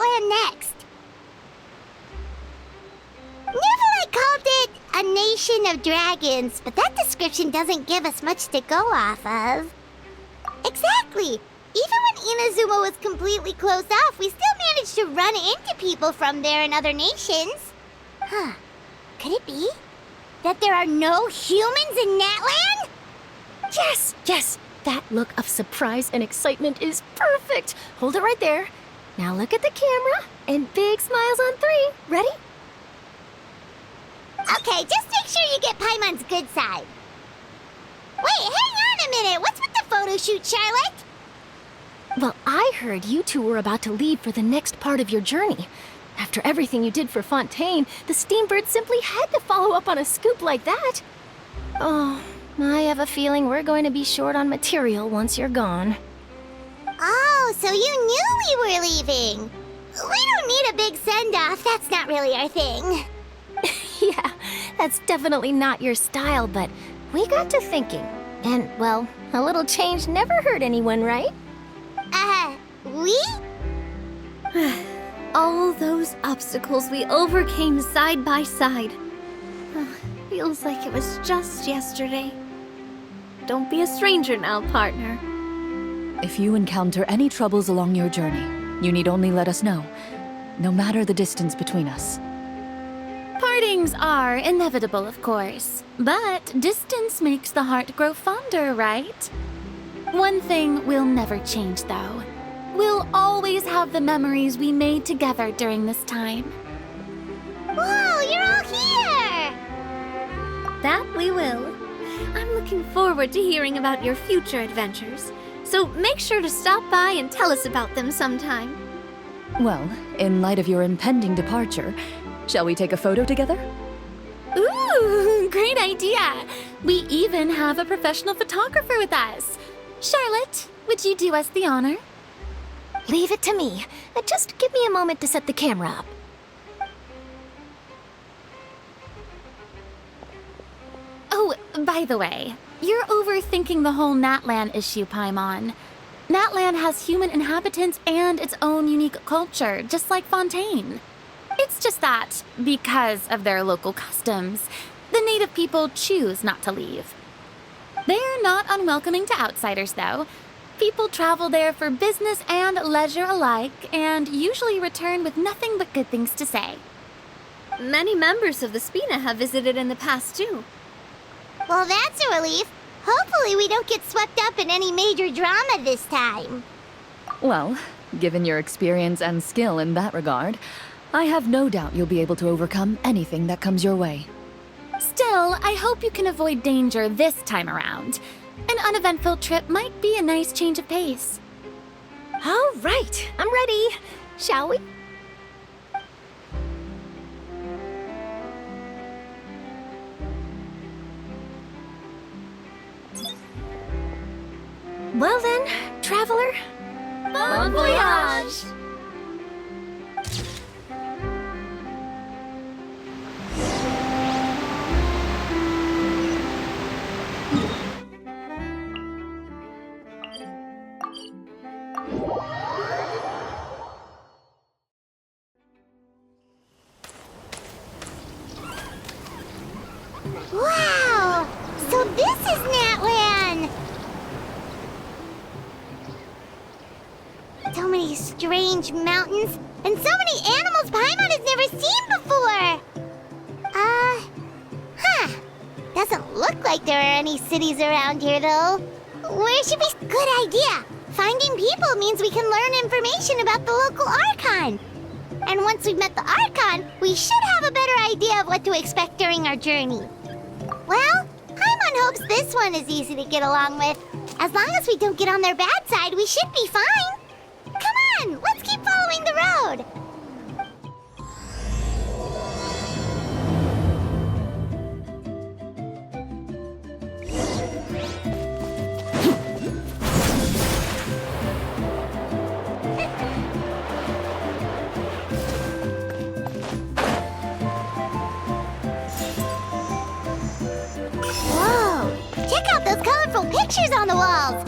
Natland next? Neverlight called it a nation of dragons, but that description doesn't give us much to go off of. Exactly! Even when Inazuma was completely closed off, we still managed to run into people from there and other nations. Huh. Could it be that there are no humans in Natland? Yes, yes! That look of surprise and excitement is perfect! Hold it right there. Now look at the camera, and big smiles on 3. Ready? Okay, just make sure you get Paimon's good side. Wait, hang on a minute! What's with the photo shoot, Charlotte? Well, I heard you two were about to leave for the next part of your journey. After everything you did for Fontaine, the Steambird simply had to follow up on a scoop like that. Oh, I have a feeling we're going to be short on material once you're gone. Oh, so you knew we were leaving. We don't need a big send-off. That's not really our thing. Yeah, that's definitely not your style, but we got to thinking. And, well, a little change never hurt anyone, right? We? All those obstacles we overcame side by side. Feels like it was just yesterday. Don't be a stranger now, partner. If you encounter any troubles along your journey, you need only let us know, no matter the distance between us. Partings are inevitable, of course, but distance makes the heart grow fonder, right? One thing will never change, though. We'll always have the memories we made together during this time. Whoa, you're all here! That we will. I'm looking forward to hearing about your future adventures, so make sure to stop by and tell us about them sometime. Well, in light of your impending departure, shall we take a photo together? Ooh, great idea! We even have a professional photographer with us. Charlotte, would you do us the honor? Leave it to me. Just give me a moment to set the camera up. Oh, by the way, you're overthinking the whole Natland issue, Paimon. Natland has human inhabitants and its own unique culture, just like Fontaine. It's just that, because of their local customs, the native people choose not to leave. They're not unwelcoming to outsiders, though. People travel there for business and leisure alike, and usually return with nothing but good things to say. Many members of the Spina have visited in the past, too. Well, that's a relief. Hopefully we don't get swept up in any major drama this time. Well, given your experience and skill in that regard, I have no doubt you'll be able to overcome anything that comes your way. Still, I hope you can avoid danger this time around. An uneventful trip might be a nice change of pace. All right, I'm ready. Shall we? Well then, traveler. Bon voyage! Wow! So this is Natland! So many strange mountains, and so many animals Paimon has never seen before! Doesn't look like there are any cities around here, though. Where should we... Good idea! Finding people means we can learn information about the local Archon. And once we've met the Archon, we should have a better idea of what to expect during our journey. Well, Paimon hopes this one is easy to get along with. As long as we don't get on their bad side, we should be fine. Come on, let's keep following the road. Pictures on the walls!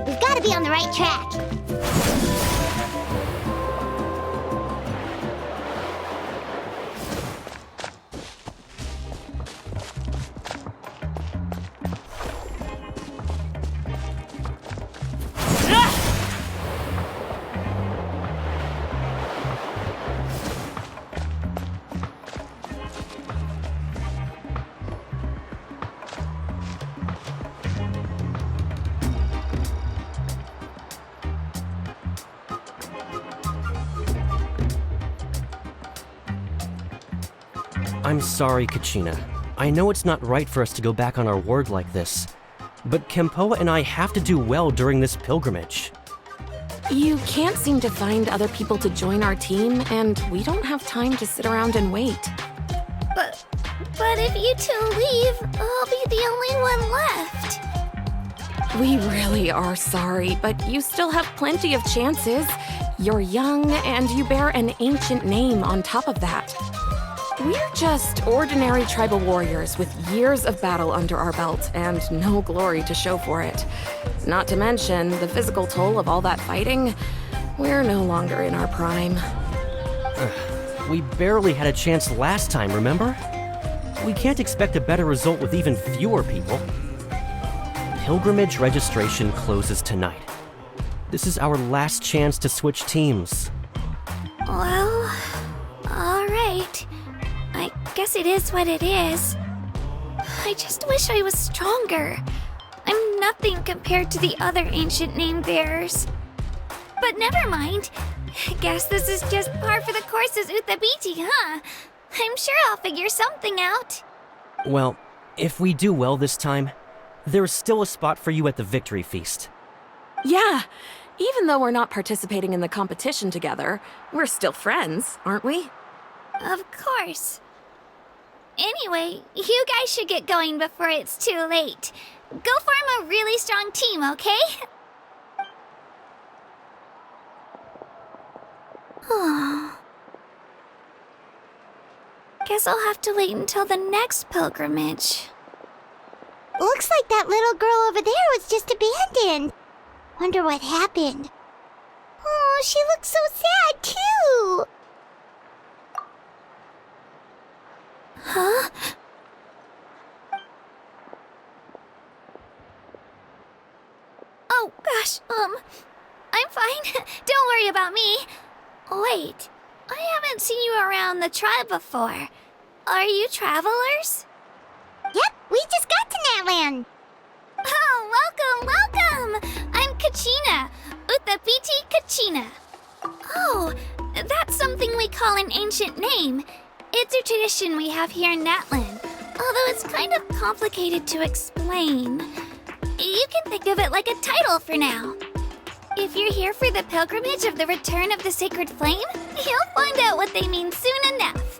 We've got to be on the right track. I'm sorry, Kachina. I know it's not right for us to go back on our word like this, but Kempoa and I have to do well during this pilgrimage. You can't seem to find other people to join our team, and we don't have time to sit around and wait. But if you two leave, I'll be the only one left. We really are sorry, but you still have plenty of chances. You're young, and you bear an ancient name on top of that. We're just ordinary tribal warriors with years of battle under our belt and no glory to show for it. Not to mention the physical toll of all that fighting. We're no longer in our prime. We barely had a chance last time, remember? We can't expect a better result with even fewer people. Pilgrimage registration closes tonight. This is our last chance to switch teams. Well, alright. I guess it is what it is. I just wish I was stronger. I'm nothing compared to the other ancient name bearers. But never mind. Guess this is just par for the course as Uthabiti, huh? I'm sure I'll figure something out. Well, if we do well this time, there's still a spot for you at the victory feast. Yeah, even though we're not participating in the competition together, we're still friends, aren't we? Of course. Anyway, you guys should get going before it's too late. Go form a really strong team, okay? Guess I'll have to wait until the next pilgrimage. Looks like that little girl over there was just abandoned. Wonder what happened. Oh, she looks so sad, too. Huh? Oh, gosh, I'm fine. Don't worry about me. Wait, I haven't seen you around the tribe before. Are you travelers? Yep, we just got to Natland. Oh, welcome! I'm Kachina, Uthabiti Kachina. Oh, that's something we call an ancient name. It's a tradition we have here in Natland, although it's kind of complicated to explain. You can think of it like a title for now. If you're here for the pilgrimage of the return of the sacred flame, you'll find out what they mean soon enough.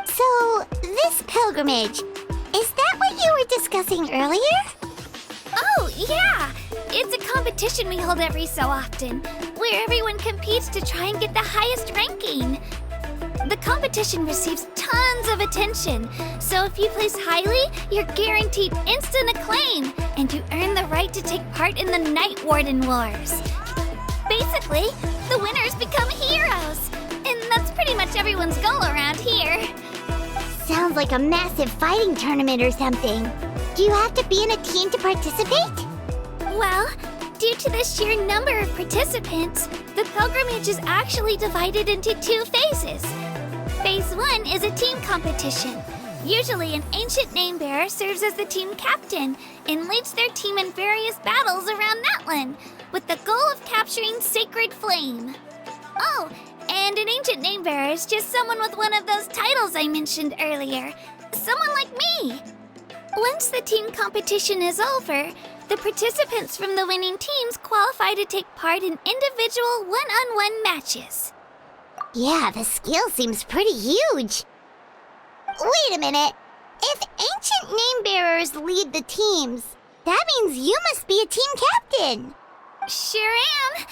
So, this pilgrimage, is that what you were discussing earlier? Oh, yeah! It's a competition we hold every so often, where everyone competes to try and get the highest ranking. The competition receives tons of attention, so if you place highly, you're guaranteed instant acclaim, and you earn the right to take part in the Night Warden Wars. Basically, the winners become heroes, and that's pretty much everyone's goal around here. Sounds like a massive fighting tournament or something. Do you have to be in a team to participate? Well, due to the sheer number of participants, the pilgrimage is actually divided into 2 phases. Phase 1 is a team competition. Usually an ancient name bearer serves as the team captain and leads their team in various battles around Natland, with the goal of capturing Sacred Flame. Oh, and an ancient name bearer is just someone with one of those titles I mentioned earlier. Someone like me. Once the team competition is over, the participants from the winning teams qualify to take part in individual one-on-one matches. Yeah, the skill seems pretty huge. Wait a minute. If ancient name bearers lead the teams, that means you must be a team captain. Sure am.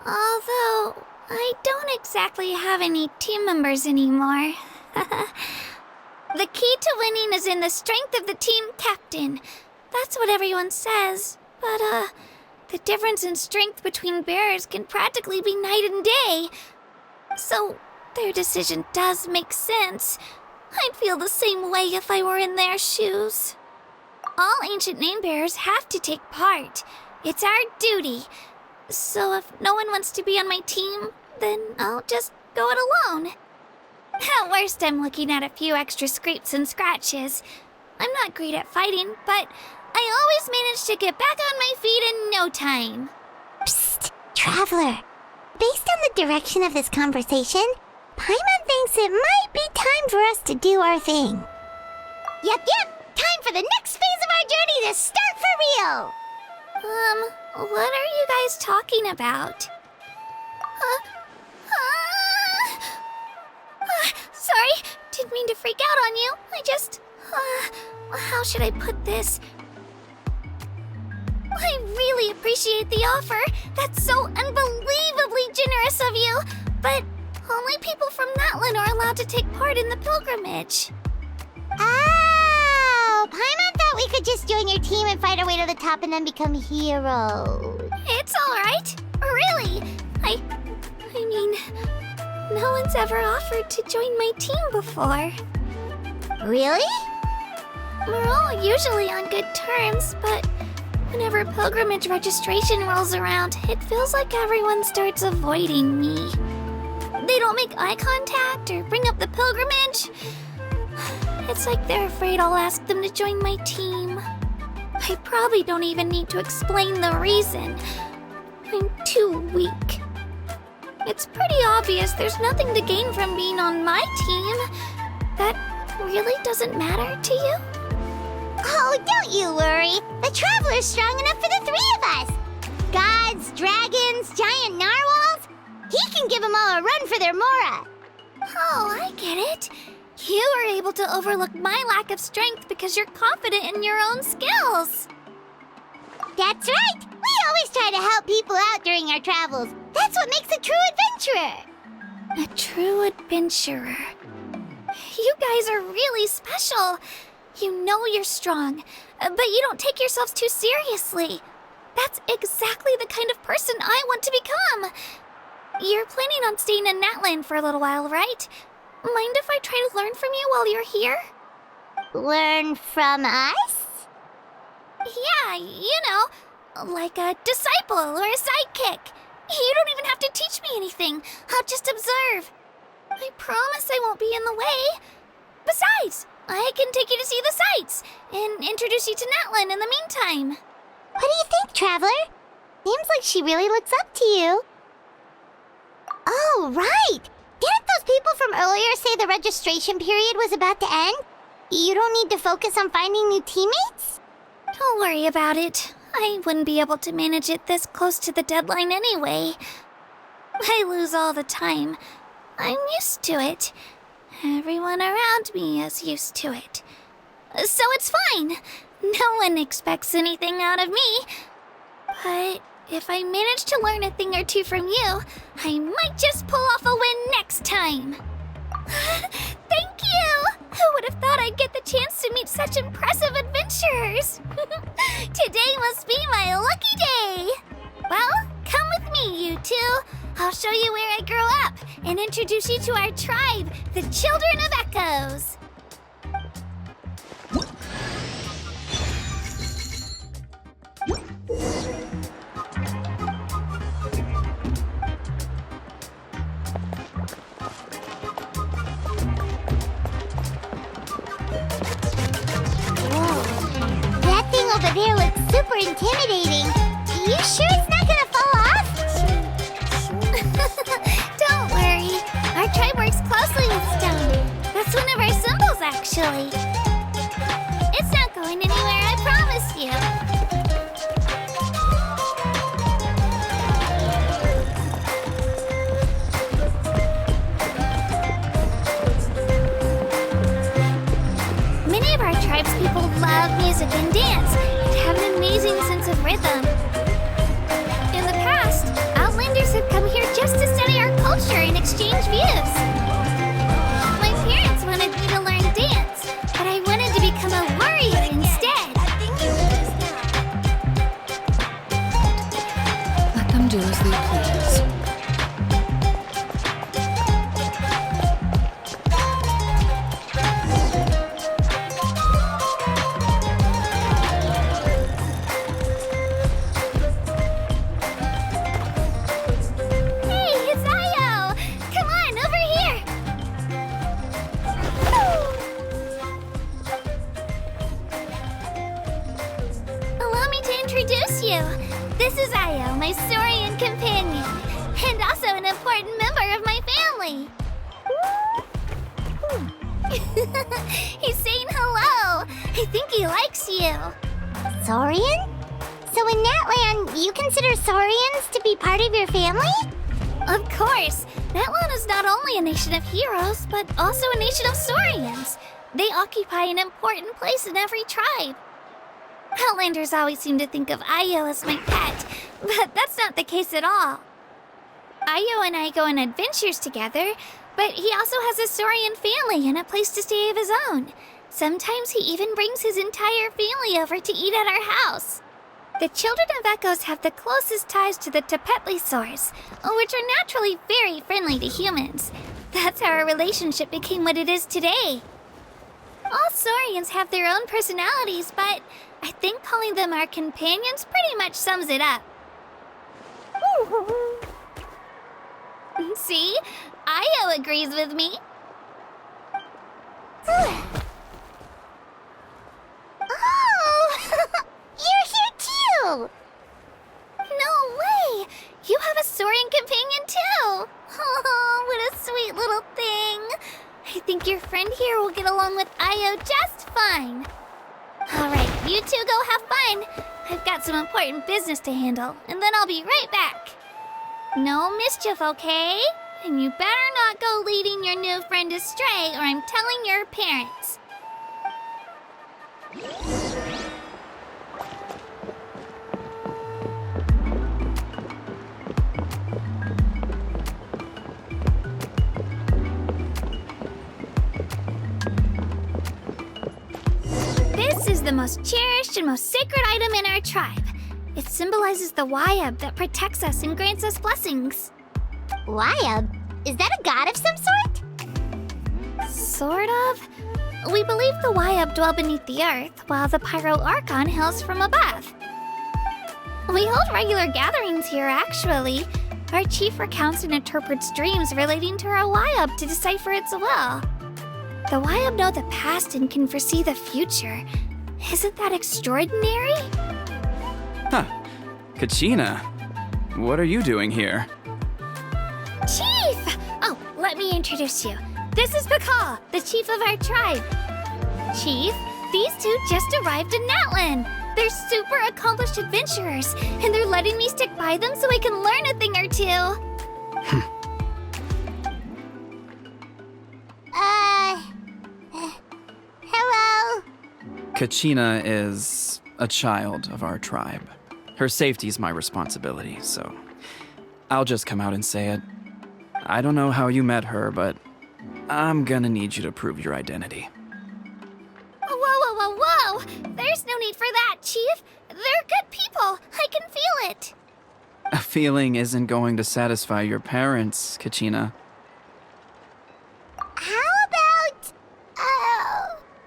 Although, I don't exactly have any team members anymore. The key to winning is in the strength of the team captain. That's what everyone says. But, the difference in strength between bearers can practically be night and day. So, their decision does make sense. I'd feel the same way if I were in their shoes. All ancient name bearers have to take part. It's our duty. So if no one wants to be on my team, then I'll just go it alone. At worst, I'm looking at a few extra scrapes and scratches. I'm not great at fighting, but I always manage to get back on my feet in no time. Psst, Traveler. Based on the direction of this conversation, Paimon thinks it might be time for us to do our thing. Yep. Time for the next phase of our journey to start for real. What are you guys talking about? Sorry, didn't mean to freak out on you. I just, how should I put this? I really appreciate the offer. That's so unbelievably generous of you. But only people from Natlan are allowed to take part in the pilgrimage. Oh, Paimon thought we could just join your team and fight our way to the top and then become heroes. It's all right. Really. I mean, no one's ever offered to join my team before. Really? We're all usually on good terms, but whenever pilgrimage registration rolls around, it feels like everyone starts avoiding me. They don't make eye contact or bring up the pilgrimage. It's like they're afraid I'll ask them to join my team. I probably don't even need to explain the reason. I'm too weak. It's pretty obvious there's nothing to gain from being on my team. That really doesn't matter to you? Oh, don't you worry. The Traveler's strong enough for the three of us. Gods, dragons, giant narwhals. He can give them all a run for their Mora. Oh, I get it. You were able to overlook my lack of strength because you're confident in your own skills. That's right. We always try to help people out during our travels. That's what makes a true adventurer. A true adventurer. You guys are really special. You know you're strong, but you don't take yourselves too seriously. That's exactly the kind of person I want to become. You're planning on staying in Natlan for a little while, right? Mind if I try to learn from you while you're here? Learn from us? Yeah, you know, like a disciple or a sidekick. You don't even have to teach me anything. I'll just observe. I promise I won't be in the way. Besides, I can take you to see the sights and introduce you to Natlan in the meantime. What do you think, Traveler? Seems like she really looks up to you. Oh, right! Didn't those people from earlier say the registration period was about to end? You don't need to focus on finding new teammates? Don't worry about it. I wouldn't be able to manage it this close to the deadline anyway. I lose all the time. I'm used to it. Everyone around me is used to it. So it's fine. No one expects anything out of me. But if I manage to learn a thing or two from you, I might just pull off a win next time. Thank you! Who would have thought I'd get the chance to meet such impressive adventurers? Today must be my lucky day. Well, come with me, you two. I'll show you where I grew up and introduce you to our tribe, the Children of Echoes. That thing over there looks super intimidating. You sure it's not gonna fall off? Don't worry. Our tribe works closely with stone. That's one of our symbols, actually. It's not going anywhere, I promise you. Many of our tribespeople love music and dance and have an amazing sense of rhythm. In the past, Outlanders have come here just to study our culture and exchange views. My parents wanted me to learn dance, but I wanted to become a warrior instead. Let them do as they please. Hey, it's Ayo! Come on, over here! Allow me to introduce you. This is Ayo, my Saurian companion. He's saying hello. I think he likes you. Saurian? So in Natlan, you consider Saurians to be part of your family? Of course. Natlan is not only a nation of heroes, but also a nation of Saurians. They occupy an important place in every tribe. Outlanders always seem to think of Ayo as my pet, but that's not the case at all. Ayo and I go on adventures together, but he also has a Saurian family and a place to stay of his own. Sometimes he even brings his entire family over to eat at our house. The children of Echoes have the closest ties to the Tepetlisaurs, which are naturally very friendly to humans. That's how our relationship became what it is today. All Saurians have their own personalities, but I think calling them our companions pretty much sums it up. See? Ayo agrees with me. Oh! You're here too! No way! You have a Saurian companion too! Oh, what a sweet little thing! I think your friend here will get along with Ayo just fine. Alright, you two go have fun. I've got some important business to handle, and then I'll be right back. No mischief, okay? And you better not go leading your new friend astray, or I'm telling your parents. This is the most cherished and most sacred item in our tribe. It symbolizes the Wayab that protects us and grants us blessings. Wayab? Is that a god of some sort? Sort of. We believe the Wayab dwell beneath the earth, while the Pyro Archon hails from above. We hold regular gatherings here, actually. Our chief recounts and interprets dreams relating to our Wayab to decipher its will. The Wayab know the past and can foresee the future. Isn't that extraordinary? Huh. Kachina, what are you doing here? Chief! Oh, let me introduce you. This is Pakal, the chief of our tribe. Chief, these two just arrived in Natlan. They're super accomplished adventurers, and they're letting me stick by them so I can learn a thing or two. Hello? Kachina is a child of our tribe. Her safety's my responsibility, so I'll just come out and say it. I don't know how you met her, but I'm gonna need you to prove your identity. Whoa, whoa, whoa, whoa! There's no need for that, Chief. They're good people. I can feel it. A feeling isn't going to satisfy your parents, Kachina. How about,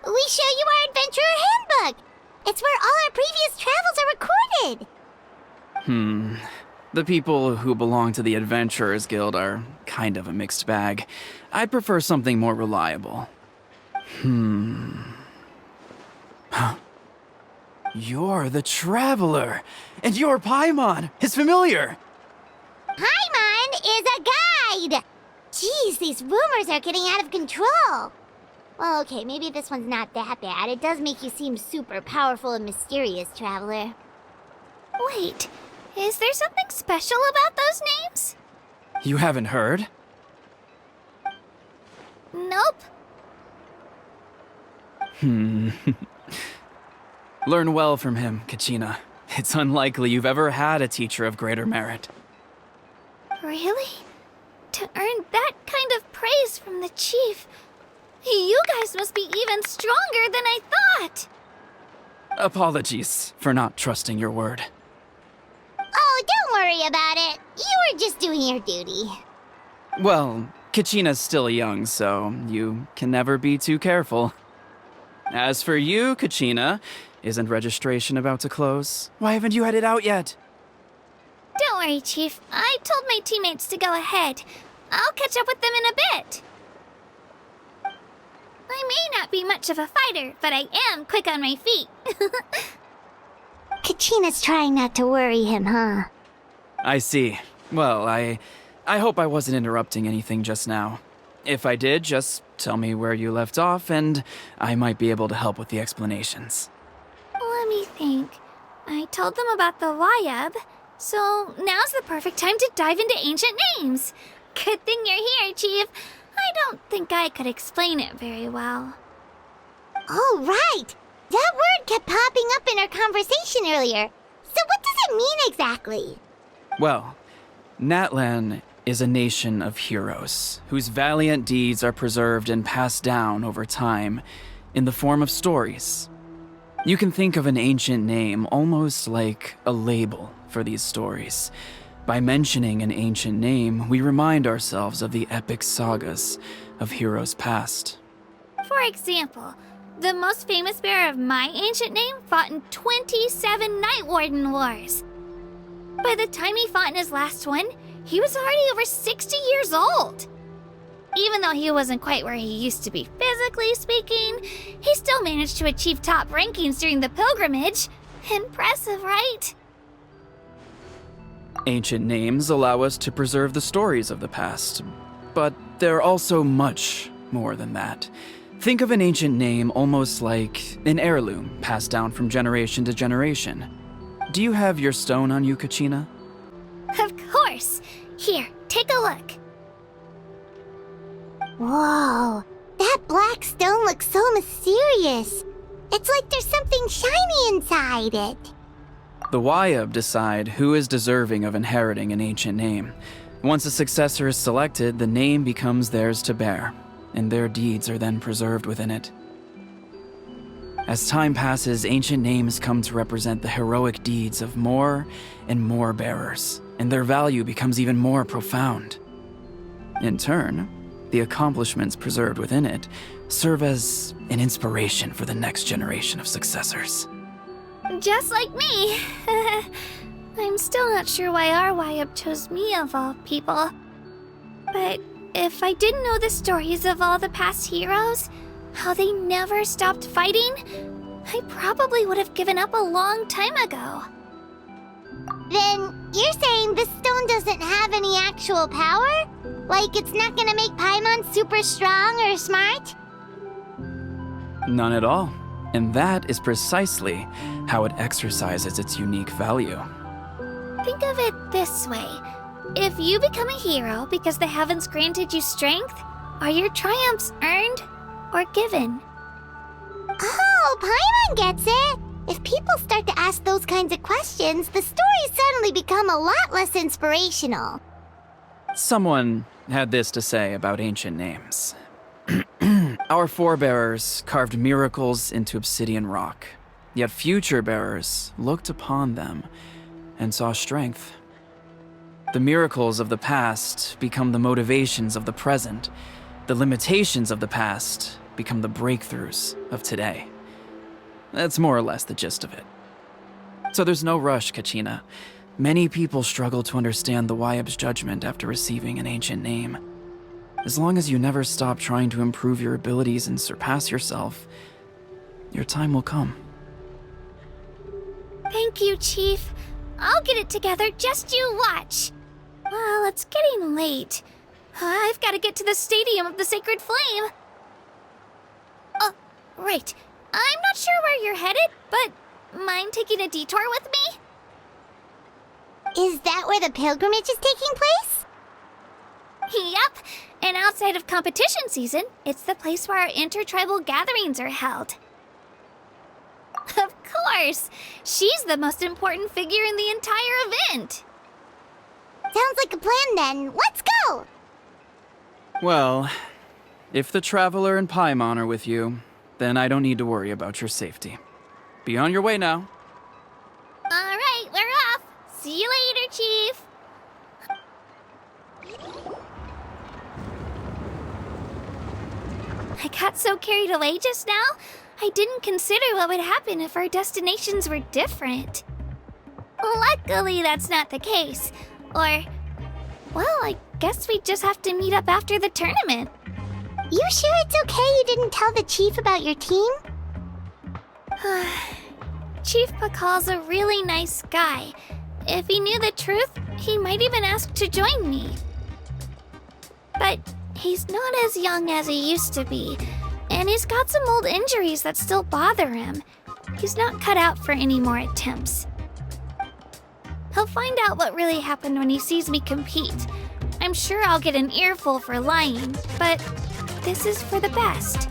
we show you our adventurer handbook? It's where all our previous travels are recorded. The people who belong to the Adventurers Guild are kind of a mixed bag. I'd prefer something more reliable. You're the Traveler, and you're Paimon, his familiar. Paimon is a guide! Jeez, these rumors are getting out of control. Well, okay, maybe this one's not that bad. It does make you seem super powerful and mysterious, Traveler. Wait, is there something special about those names? You haven't heard? Nope. Learn well from him, Kachina. It's unlikely you've ever had a teacher of greater merit. Really? To earn that kind of praise from the chief, you guys must be even stronger than I thought. Apologies for not trusting your word. Oh, don't worry about it. You were just doing your duty. Well, Kachina's still young, so you can never be too careful. As for you, Kachina, isn't registration about to close? Why haven't you headed out yet? Don't worry, Chief. I told my teammates to go ahead. I'll catch up with them in a bit. I may not be much of a fighter, but I am quick on my feet. Kachina's trying not to worry him, huh? I see. Well, I hope I wasn't interrupting anything just now. If I did, just tell me where you left off, and I might be able to help with the explanations. Let me think. I told them about the Wayab, so now's the perfect time to dive into ancient names. Good thing you're here, Chief. I don't think I could explain it very well. Oh, right! That word kept popping up in our conversation earlier. So what does it mean exactly? Well, Natlan is a nation of heroes whose valiant deeds are preserved and passed down over time in the form of stories. You can think of an ancient name almost like a label for these stories. By mentioning an ancient name, we remind ourselves of the epic sagas of heroes past. For example, the most famous bearer of my ancient name fought in 27 Night Warden Wars. By the time he fought in his last one, he was already over 60 years old. Even though he wasn't quite where he used to be physically speaking, he still managed to achieve top rankings during the pilgrimage. Impressive, right? Ancient names allow us to preserve the stories of the past, but they're also much more than that. Think of an ancient name almost like an heirloom passed down from generation to generation. Do you have your stone on you, Kachina? Of course. Here, take a look. Whoa, that black stone looks so mysterious. It's like there's something shiny inside it. The Wayab decide who is deserving of inheriting an ancient name. Once a successor is selected, the name becomes theirs to bear, and their deeds are then preserved within it. As time passes, ancient names come to represent the heroic deeds of more and more bearers, and their value becomes even more profound. In turn, the accomplishments preserved within it serve as an inspiration for the next generation of successors. Just like me. I'm still not sure why our Wayab chose me of all people. But if I didn't know the stories of all the past heroes, how they never stopped fighting, I probably would have given up a long time ago. Then you're saying this stone doesn't have any actual power? Like it's not gonna make Paimon super strong or smart? None at all. And that is precisely how it exercises its unique value. Think of it this way. If you become a hero because the heavens granted you strength, are your triumphs earned or given? Oh, Paimon gets it! If people start to ask those kinds of questions, the stories suddenly become a lot less inspirational. Someone had this to say about ancient names. Our forebears carved miracles into obsidian rock, yet future bearers looked upon them and saw strength. The miracles of the past become the motivations of the present. The limitations of the past become the breakthroughs of today. That's more or less the gist of it. So there's no rush, Kachina. Many people struggle to understand the Wayab's judgment after receiving an ancient name. As long as you never stop trying to improve your abilities and surpass yourself, your time will come. Thank you, Chief. I'll get it together, just you watch. Well, it's getting late. I've got to get to the Stadium of the Sacred Flame. Oh, right. I'm not sure where you're headed, but mind taking a detour with me? Is that where the pilgrimage is taking place? Yep, and outside of competition season, it's the place where our intertribal gatherings are held. Of course! She's the most important figure in the entire event! Sounds like a plan then. Let's go! Well, if the Traveler and Paimon are with you, then I don't need to worry about your safety. Be on your way now. Alright, we're off! See you later, Chief! I got so carried away just now, I didn't consider what would happen if our destinations were different. Luckily, that's not the case. Or, well, I guess we just have to meet up after the tournament. You sure it's okay you didn't tell the chief about your team? Chief Pakal's a really nice guy. If he knew the truth, he might even ask to join me. But He's not as young as he used to be, and he's got some old injuries that still bother him. He's not cut out for any more attempts. He'll find out what really happened when he sees me compete. I'm sure I'll get an earful for lying, but this is for the best.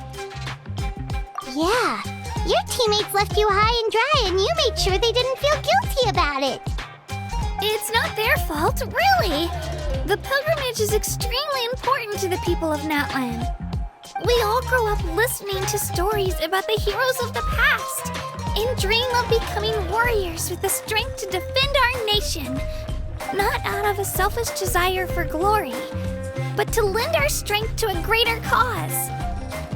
Yeah, your teammates left you high and dry and you made sure they didn't feel guilty about it. It's not their fault, really. The pilgrimage is extremely important to the people of Natlan. We all grow up listening to stories about the heroes of the past and dream of becoming warriors with the strength to defend our nation. Not out of a selfish desire for glory, but to lend our strength to a greater cause.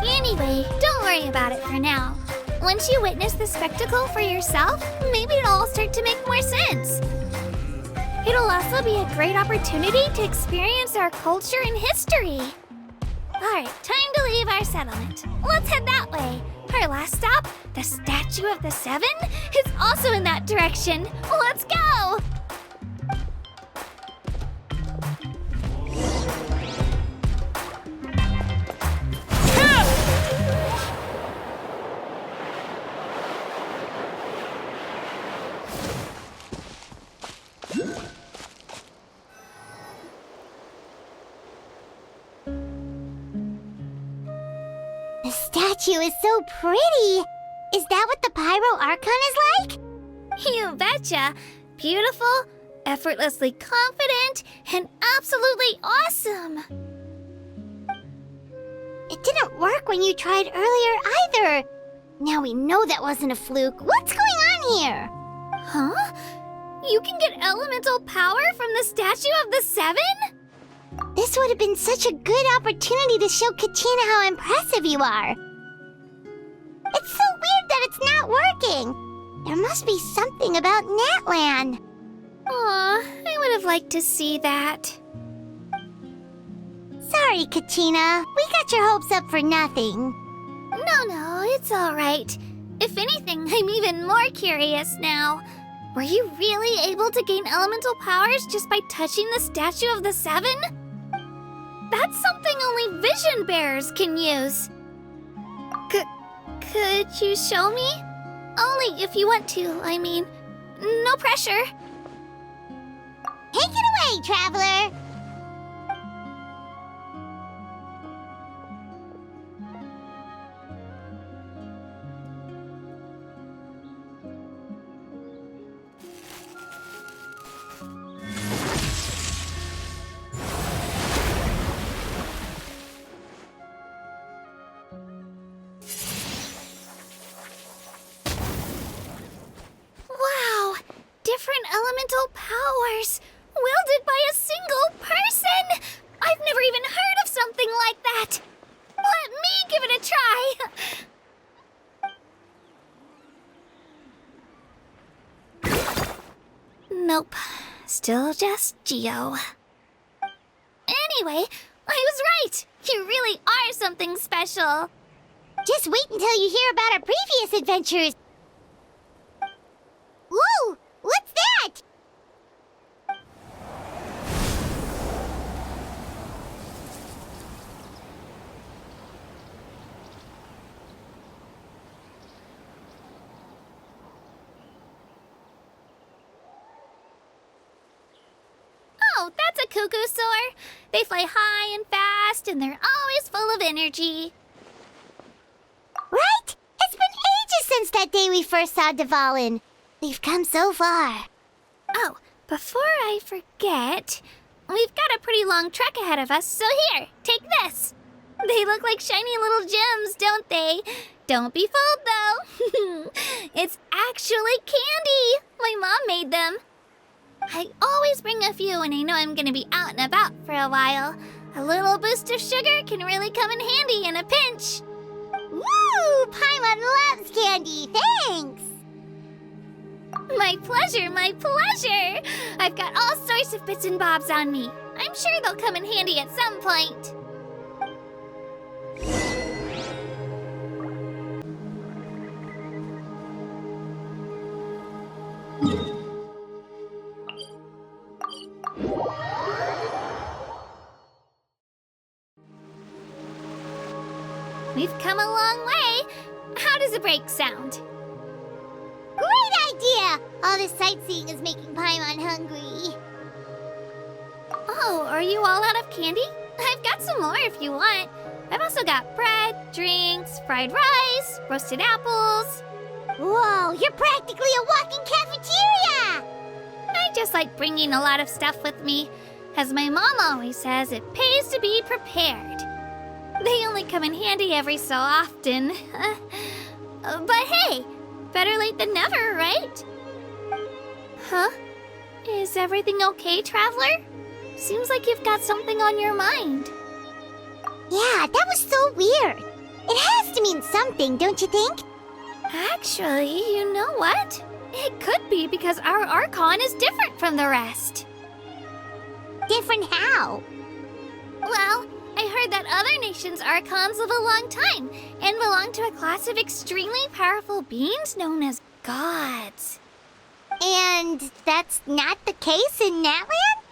Anyway, don't worry about it for now. Once you witness the spectacle for yourself, maybe it'll all start to make more sense. It'll also be a great opportunity to experience our culture and history. Alright, time to leave our settlement. Let's head that way. Our last stop, the Statue of the Seven, is also in that direction. Let's go! The statue is so pretty. Is that what the Pyro Archon is like? You betcha. Beautiful, effortlessly confident, and absolutely awesome. It didn't work when you tried earlier either. Now we know that wasn't a fluke. What's going on here? Huh? You can get elemental power from the Statue of the Seven? This would have been such a good opportunity to show Katina how impressive you are. It's so weird that it's not working. There must be something about Natlan. Aw, I would have liked to see that. Sorry, Katina. We got your hopes up for nothing. No, it's all right. If anything, I'm even more curious now. Were you really able to gain elemental powers just by touching the Statue of the Seven? That's something only vision bearers can use. Could you show me? Only if you want to, I mean. No pressure. Take it away, traveler. Wow! Different elemental powers! Wielded by a single person! I've never even heard of something like that! Let me give it a try! Nope. Still just Geo. Anyway, I was right! You really are something special! Just wait until you hear about our previous adventures. Whoa! What's that? Oh, that's a cuckoo soar. They fly high and fast, and they're always full of energy. Right? It's been ages since that day we first saw Dvalin. We've come so far. Oh, before I forget, we've got a pretty long trek ahead of us, so here, take this. They look like shiny little gems, don't they? Don't be fooled, though. It's actually candy. My mom made them. I always bring a few when I know I'm gonna be out and about for a while. A little boost of sugar can really come in handy in a pinch. Woo! Paimon loves candy. Thanks. My pleasure, my pleasure! I've got all sorts of bits and bobs on me. I'm sure they'll come in handy at some point. we've come a long way. How does a break sound? Great idea! All this sightseeing is making Paimon hungry. Oh, are you all out of candy? I've got some more if you want. I've also got bread, drinks, fried rice, roasted apples. Whoa, you're practically a walking cafeteria! I just like bringing a lot of stuff with me. As my mom always says, it pays to be prepared. They only come in handy every so often. But hey, better late than never, right? Huh? Is everything okay, Traveler? Seems like you've got something on your mind. Yeah, that was so weird. It has to mean something, don't you think? Actually, you know what? It could be because our Archon is different from the rest. Different how? Well, I heard that other nations' Archons live a long time and belong to a class of extremely powerful beings known as gods. And that's not the case in Natland?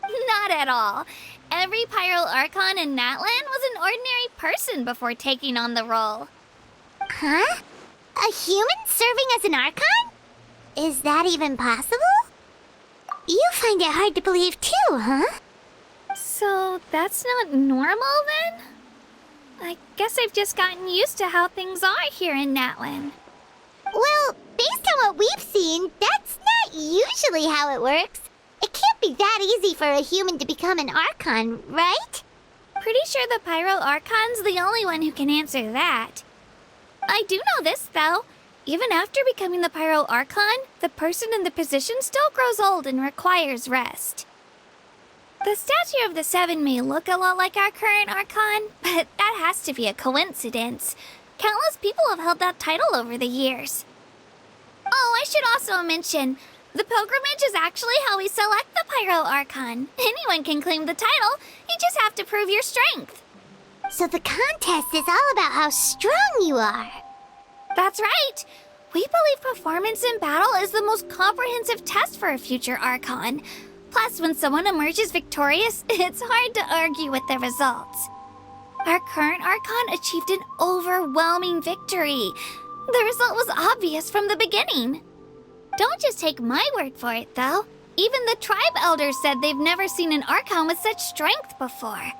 Not at all. Every Pyro Archon in Natland was an ordinary person before taking on the role. Huh? A human serving as an Archon? Is that even possible? You find it hard to believe too, huh? So that's not normal then? I guess I've just gotten used to how things are here in Natland. Well, based on what we've seen, that's not usually how it works. It can't be that easy for a human to become an Archon, right? Pretty sure the Pyro Archon's the only one who can answer that. I do know this, though. Even after becoming the Pyro Archon, the person in the position still grows old and requires rest. The statue of the Seven may look a lot like our current Archon, but that has to be a coincidence. Countless people have held that title over the years. Oh, I should also mention, the pilgrimage is actually how we select the Pyro Archon. Anyone can claim the title, you just have to prove your strength. So the contest is all about how strong you are. That's right. We believe performance in battle is the most comprehensive test for a future Archon. Plus, when someone emerges victorious, it's hard to argue with the results. Our current Archon achieved an overwhelming victory. The result was obvious from the beginning. Don't just take my word for it, though. Even the tribe elders said they've never seen an Archon with such strength before.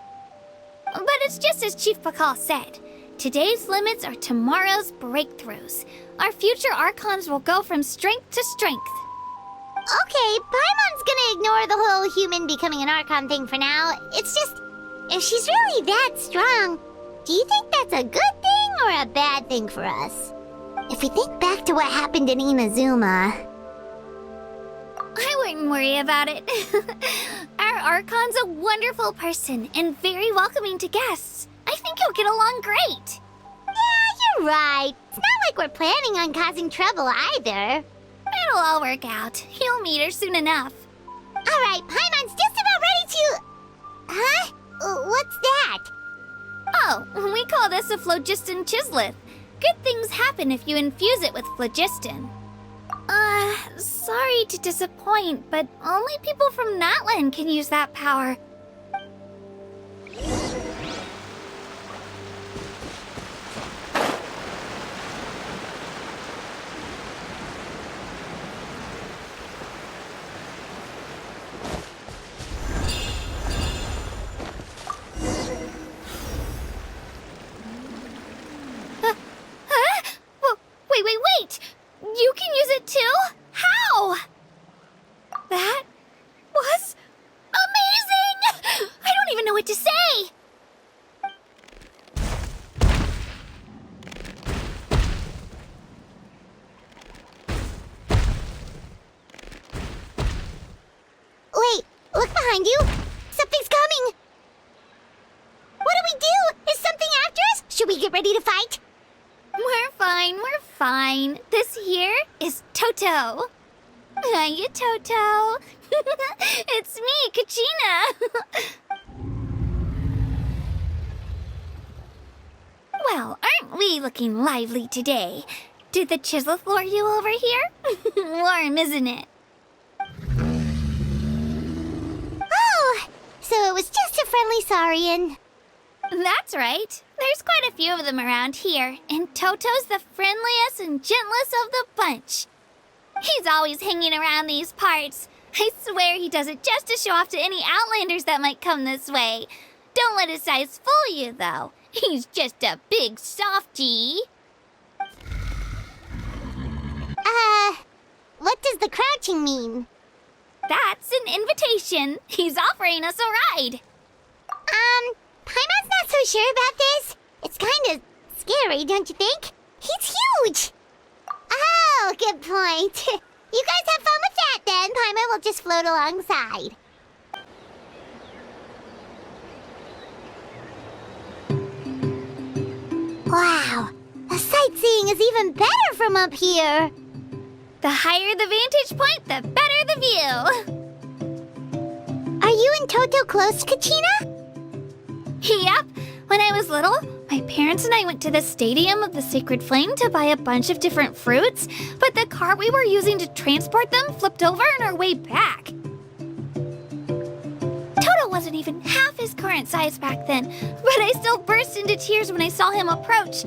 But it's just as Chief Pakal said. Today's limits are tomorrow's breakthroughs. Our future Archons will go from strength to strength. Okay, Paimon's gonna ignore the whole human becoming an Archon thing for now. It's just, if she's really that strong, do you think that's a good thing or a bad thing for us? If we think back to what happened in Inazuma... I wouldn't worry about it. Our Archon's a wonderful person and very welcoming to guests. I think you'll get along great. Yeah, you're right. It's not like we're planning on causing trouble either. It'll all work out. You'll meet her soon enough. All right, Paimon's just about ready to... Huh? What's that? Oh, we call this a phlogiston chisleth. Good things happen if you infuse it with phlogiston. Sorry to disappoint, but only people from Natland can use that power. Wait! You can use it too? How? That was amazing! I don't even know what to say! Wait, look behind you! Something's coming! What do we do? Is something after us? Should we get ready to fight? We're fine. This here is Toto. Hiya, Toto. It's me, Kachina. Well, aren't we looking lively today? Did the Chisleth lure you over here? Warm, isn't it? Oh, so it was just a friendly Saurian. That's right. There's quite a few of them around here, and Toto's the friendliest and gentlest of the bunch. He's always hanging around these parts. I swear he does it just to show off to any Outlanders that might come this way. Don't let his size fool you, though. He's just a big softie. What does the crouching mean? That's an invitation. He's offering us a ride. Paimon's not so sure about this. It's kind of scary, don't you think? He's huge! Oh, good point. You guys have fun with that then. Paimon will just float alongside. Wow, the sightseeing is even better from up here. The higher the vantage point, the better the view. Are you and Toto close, Kachina? Yep. When I was little, my parents and I went to the Stadium of the Sacred Flame to buy a bunch of different fruits, but the car we were using to transport them flipped over on our way back. Toto wasn't even half his current size back then, but I still burst into tears when I saw him approach.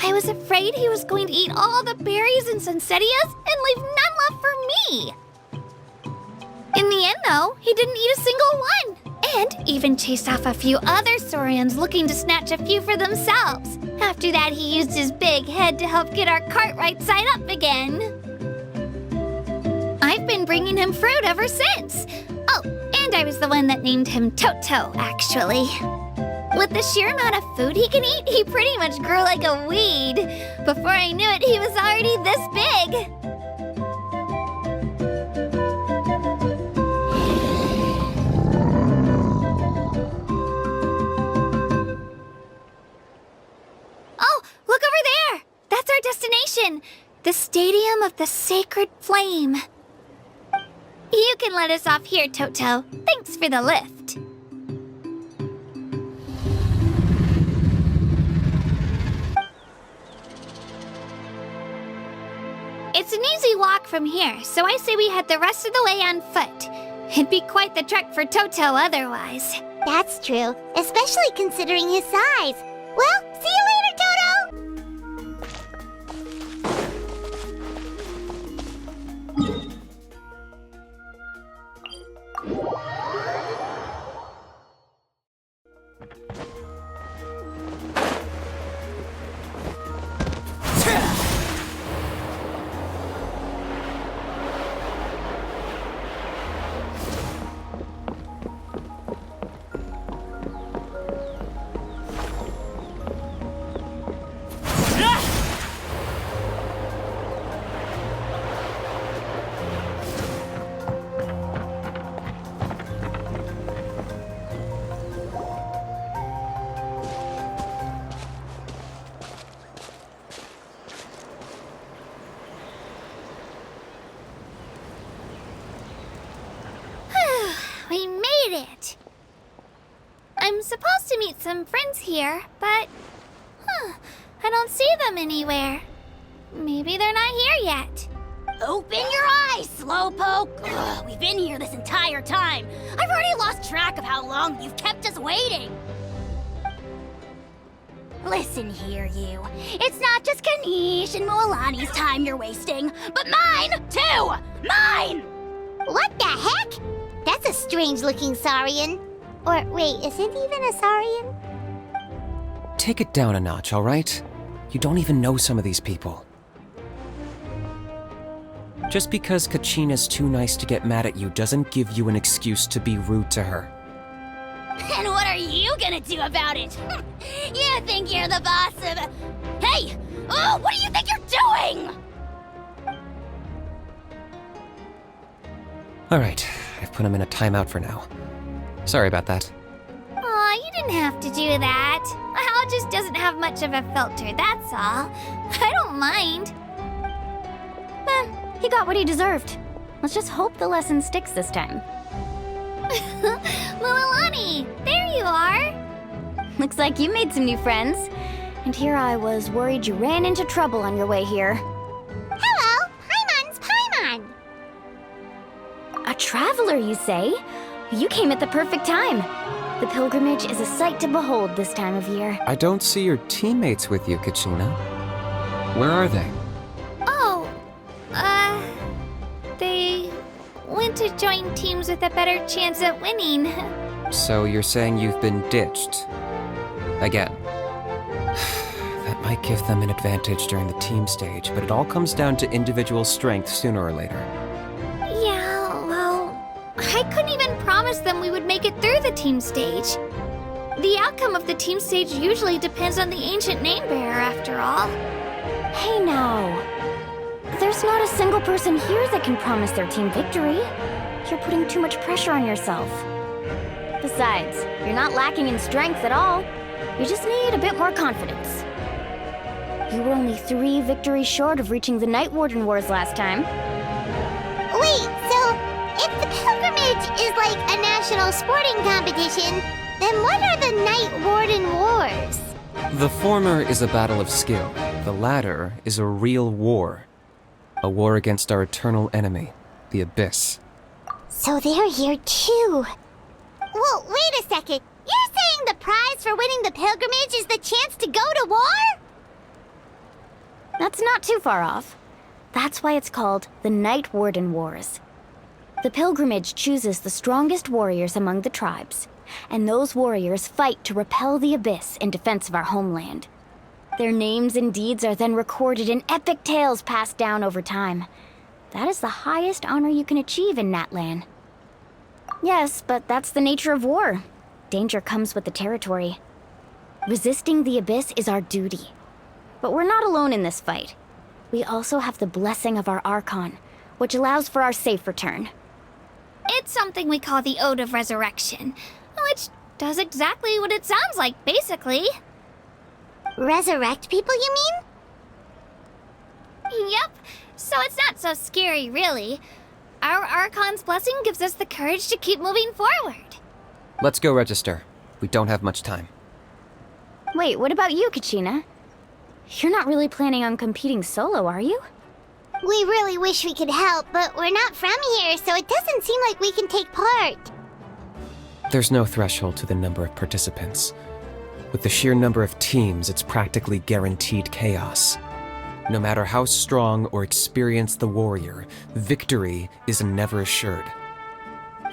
I was afraid he was going to eat all the berries and sunsettias and leave none left for me. In the end, though, he didn't eat a single one. And even chased off a few other Saurians looking to snatch a few for themselves. After that, he used his big head to help get our cart right side up again. I've been bringing him fruit ever since. Oh, and I was the one that named him Toto, actually. With the sheer amount of food he can eat, he pretty much grew like a weed. Before I knew it, he was already this big. The Stadium of the Sacred Flame. You can let us off here, Toto. Thanks for the lift. It's an easy walk from here, so I say we head the rest of the way on foot. It'd be quite the trek for Toto otherwise. That's true, especially considering his size. Well, see you later, Toto! We made it! I'm supposed to meet some friends here, but... I don't see them anywhere. Maybe they're not here yet. Open your eyes, Slowpoke! Ugh, we've been here this entire time. I've already lost track of how long you've kept us waiting. Listen here, you. It's not just Kanish and Moalani's time you're wasting, but mine, too! Mine! What the heck? That's a strange-looking Saurian. Or, wait, is it even a Saurian? Take it down a notch, all right? You don't even know some of these people. Just because Kachina's too nice to get mad at you doesn't give you an excuse to be rude to her. And what are you gonna do about it? You think you're the boss of... Hey! Oh, what do you think you're doing? All right, I've put him in a timeout for now. Sorry about that. Aw, you didn't have to do that. Hal just doesn't have much of a filter, that's all. I don't mind. He got what he deserved. Let's just hope the lesson sticks this time. Moalani, there you are. Looks like you made some new friends. And here I was worried you ran into trouble on your way here. Hello, Paimon's Paimon. A traveler, you say? You came at the perfect time. The pilgrimage is a sight to behold this time of year. I don't see your teammates with you, Kachina. Where are they? Oh, they went to join teams with a better chance at winning. So you're saying you've been ditched? Again. That might give them an advantage during the team stage, but it all comes down to individual strength sooner or later. Yeah, well, I couldn't even promise them we would make it through the team stage. The outcome of the team stage usually depends on the ancient name bearer, after all. Hey now. There's not a single person here that can promise their team victory. You're putting too much pressure on yourself. Besides, you're not lacking in strength at all. You just need a bit more confidence. You were only 3 victories short of reaching the Night Warden Wars last time. Wait, so if the pilgrimage is like a national sporting competition, then what are the Night Warden Wars? The former is a battle of skill. The latter is a real war. A war against our eternal enemy, the Abyss. So they're here too. Well, wait a second. You're saying the prize for winning the pilgrimage is the chance to go to war? That's not too far off. That's why it's called the Night Warden Wars. The pilgrimage chooses the strongest warriors among the tribes, and those warriors fight to repel the Abyss in defense of our homeland. Their names and deeds are then recorded in epic tales passed down over time. That is the highest honor you can achieve in Natlan. Yes, but that's the nature of war. Danger comes with the territory. Resisting the Abyss is our duty. But we're not alone in this fight. We also have the blessing of our Archon, which allows for our safe return. It's something we call the Ode of Resurrection, which does exactly what it sounds like, basically. Resurrect people, you mean? Yep, so it's not so scary, really. Our Archon's blessing gives us the courage to keep moving forward. Let's go register. We don't have much time. Wait, what about you, Kachina? You're not really planning on competing solo, are you? We really wish we could help, but we're not from here, so it doesn't seem like we can take part. There's no threshold to the number of participants. With the sheer number of teams, it's practically guaranteed chaos. No matter how strong or experienced the warrior, victory is never assured.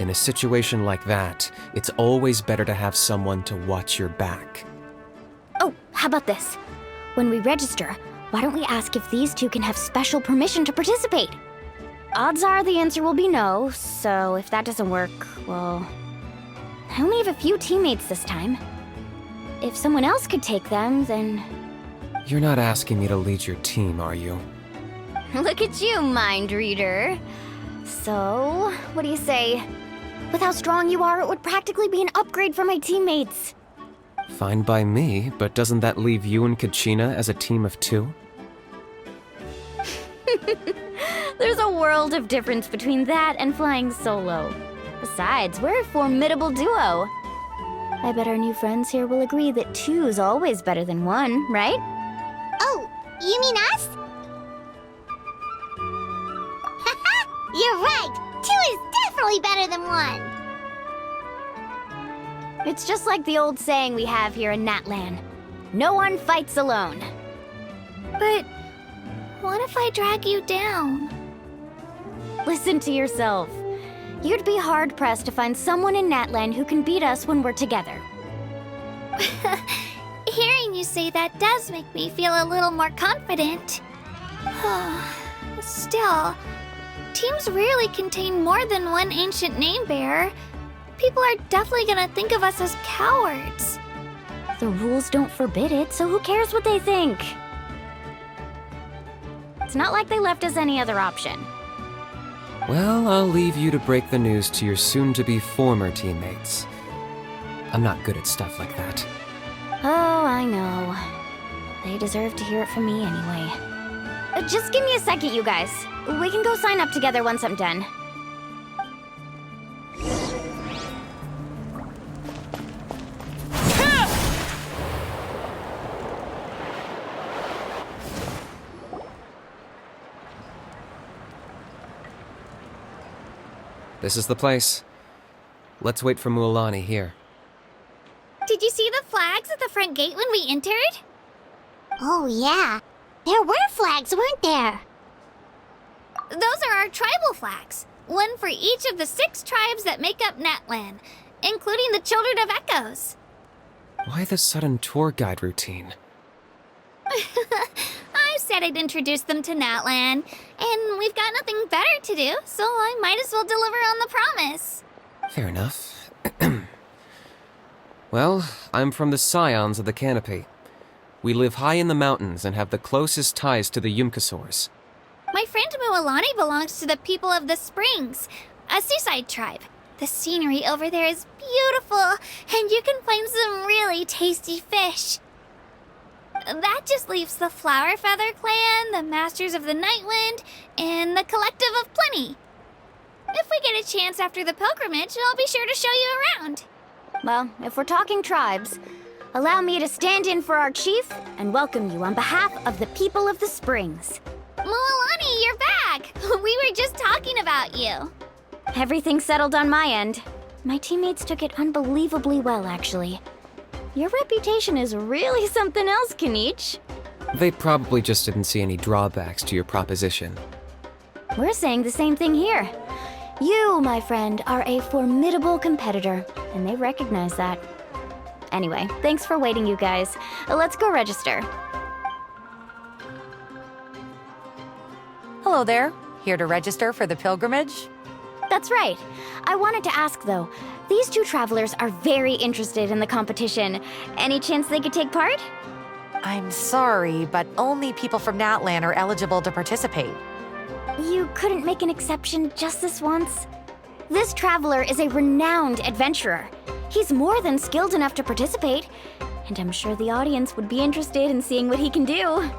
In a situation like that, it's always better to have someone to watch your back. Oh, how about this? When we register, why don't we ask if these two can have special permission to participate? Odds are the answer will be no, so if that doesn't work, well... I only have a few teammates this time. If someone else could take them, then... You're not asking me to lead your team, are you? Look at you, mind reader. So, what do you say? With how strong you are, it would practically be an upgrade for my teammates. Fine by me, but doesn't that leave you and Kachina as a team of 2? There's a world of difference between that and flying solo. Besides, we're a formidable duo. I bet our new friends here will agree that 2's always better than 1, right? Oh, you mean us? Haha, you're right. 2 is definitely better than 1. It's just like the old saying we have here in Natlan. No one fights alone. But what if I drag you down? Listen to yourself. You'd be hard-pressed to find someone in Natlan who can beat us when we're together. Hearing you say that does make me feel a little more confident. Still, teams rarely contain more than one ancient name bearer. People are definitely gonna think of us as cowards. The rules don't forbid it, so who cares what they think? It's not like they left us any other option. Well, I'll leave you to break the news to your soon-to-be former teammates. I'm not good at stuff like that. Oh, I know. They deserve to hear it from me anyway. Just give me a second, you guys. We can go sign up together once I'm done. This is the place. Let's wait for Mualani here. Did you see the flags at the front gate when we entered? Oh, yeah. There were flags, weren't there? Those are our tribal flags. One for each of the 6 tribes that make up Natlan, including the Children of Echoes. Why the sudden tour guide routine? I said I'd introduce them to Natlan, and we've got nothing better to do, so I might as well deliver on the promise. Fair enough. Well, I'm from the Scions of the Canopy. We live high in the mountains and have the closest ties to the Yumkasaurs. My friend Mualani belongs to the people of the Springs, a seaside tribe. The scenery over there is beautiful, and you can find some really tasty fish. That just leaves the Flower Feather Clan, the Masters of the Nightwind, and the Collective of Plenty. If we get a chance after the pilgrimage, I'll be sure to show you around. Well, if we're talking tribes, allow me to stand in for our chief and welcome you on behalf of the people of the Springs. Mualani, you're back! We were just talking about you. Everything's settled on my end. My teammates took it unbelievably well, actually. Your reputation is really something else, Kanich. They probably just didn't see any drawbacks to your proposition. We're saying the same thing here. You, my friend, are a formidable competitor, and they recognize that. Anyway, thanks for waiting, you guys. Let's go register. Hello there. Here to register for the pilgrimage? That's right. I wanted to ask, though. These 2 travelers are very interested in the competition. Any chance they could take part? I'm sorry, but only people from Natlan are eligible to participate. You couldn't make an exception just this once? This traveler is a renowned adventurer. He's more than skilled enough to participate, and I'm sure the audience would be interested in seeing what he can do.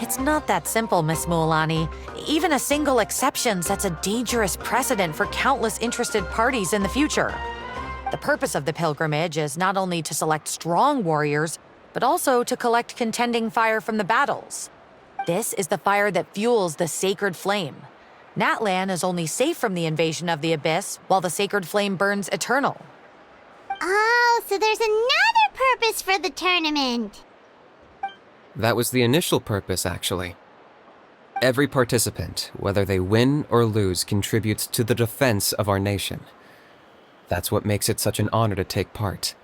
It's not that simple, Miss Mualani. Even a single exception sets a dangerous precedent for countless interested parties in the future. The purpose of the pilgrimage is not only to select strong warriors, but also to collect contending fire from the battles. This is the fire that fuels the sacred flame. Natlan is only safe from the invasion of the Abyss, while the sacred flame burns eternal. Oh, so there's another purpose for the tournament. That was the initial purpose, actually. Every participant, whether they win or lose, contributes to the defense of our nation. That's what makes it such an honor to take part.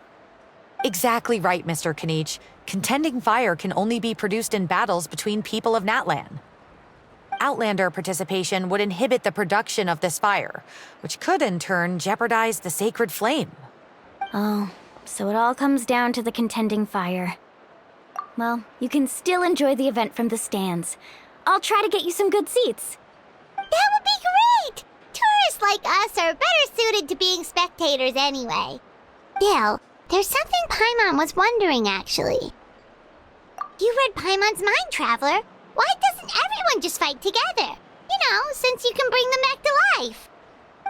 Exactly right, Mr. Kanich. Contending fire can only be produced in battles between people of Natlan. Outlander participation would inhibit the production of this fire, which could in turn jeopardize the sacred flame. Oh, so it all comes down to the contending fire. Well, you can still enjoy the event from the stands. I'll try to get you some good seats. That would be great! Tourists like us are better suited to being spectators anyway. Bill, there's something Paimon was wondering, actually. You read Paimon's mind, Traveler. Why doesn't everyone just fight together? You know, since you can bring them back to life.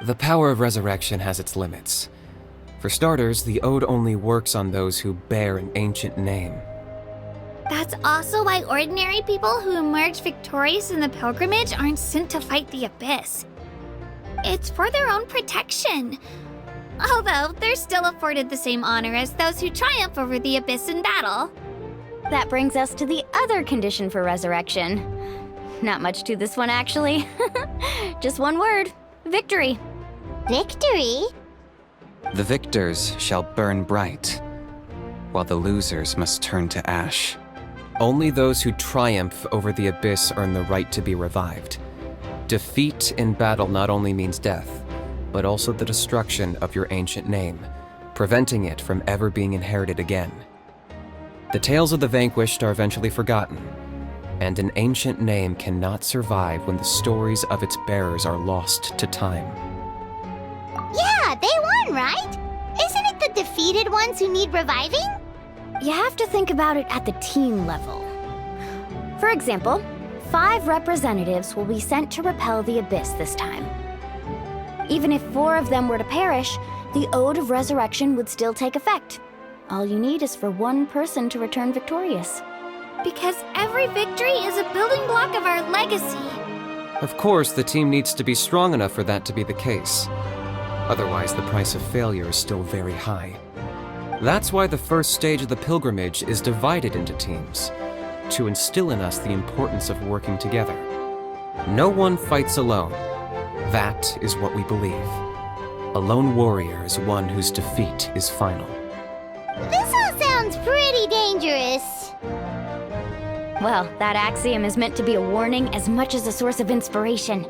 The power of resurrection has its limits. For starters, the ode only works on those who bear an ancient name. That's also why ordinary people who emerge victorious in the pilgrimage aren't sent to fight the Abyss. It's for their own protection. Although, they're still afforded the same honor as those who triumph over the Abyss in battle. That brings us to the other condition for resurrection. Not much to this one, actually. Just one word: victory. Victory? The victors shall burn bright, while the losers must turn to ash. Only those who triumph over the Abyss earn the right to be revived. Defeat in battle not only means death, but also the destruction of your ancient name, preventing it from ever being inherited again. The tales of the vanquished are eventually forgotten, and an ancient name cannot survive when the stories of its bearers are lost to time. Yeah, they won, right? Isn't it the defeated ones who need reviving? You have to think about it at the team level. For example, 5 representatives will be sent to repel the Abyss this time. Even if 4 of them were to perish, the Ode of Resurrection would still take effect. All you need is for 1 person to return victorious. Because every victory is a building block of our legacy. Of course, the team needs to be strong enough for that to be the case. Otherwise, the price of failure is still very high. That's why the first stage of the pilgrimage is divided into teams, to instill in us the importance of working together. No one fights alone. That is what we believe. A lone warrior is one whose defeat is final. This all sounds pretty dangerous. Well, that axiom is meant to be a warning as much as a source of inspiration.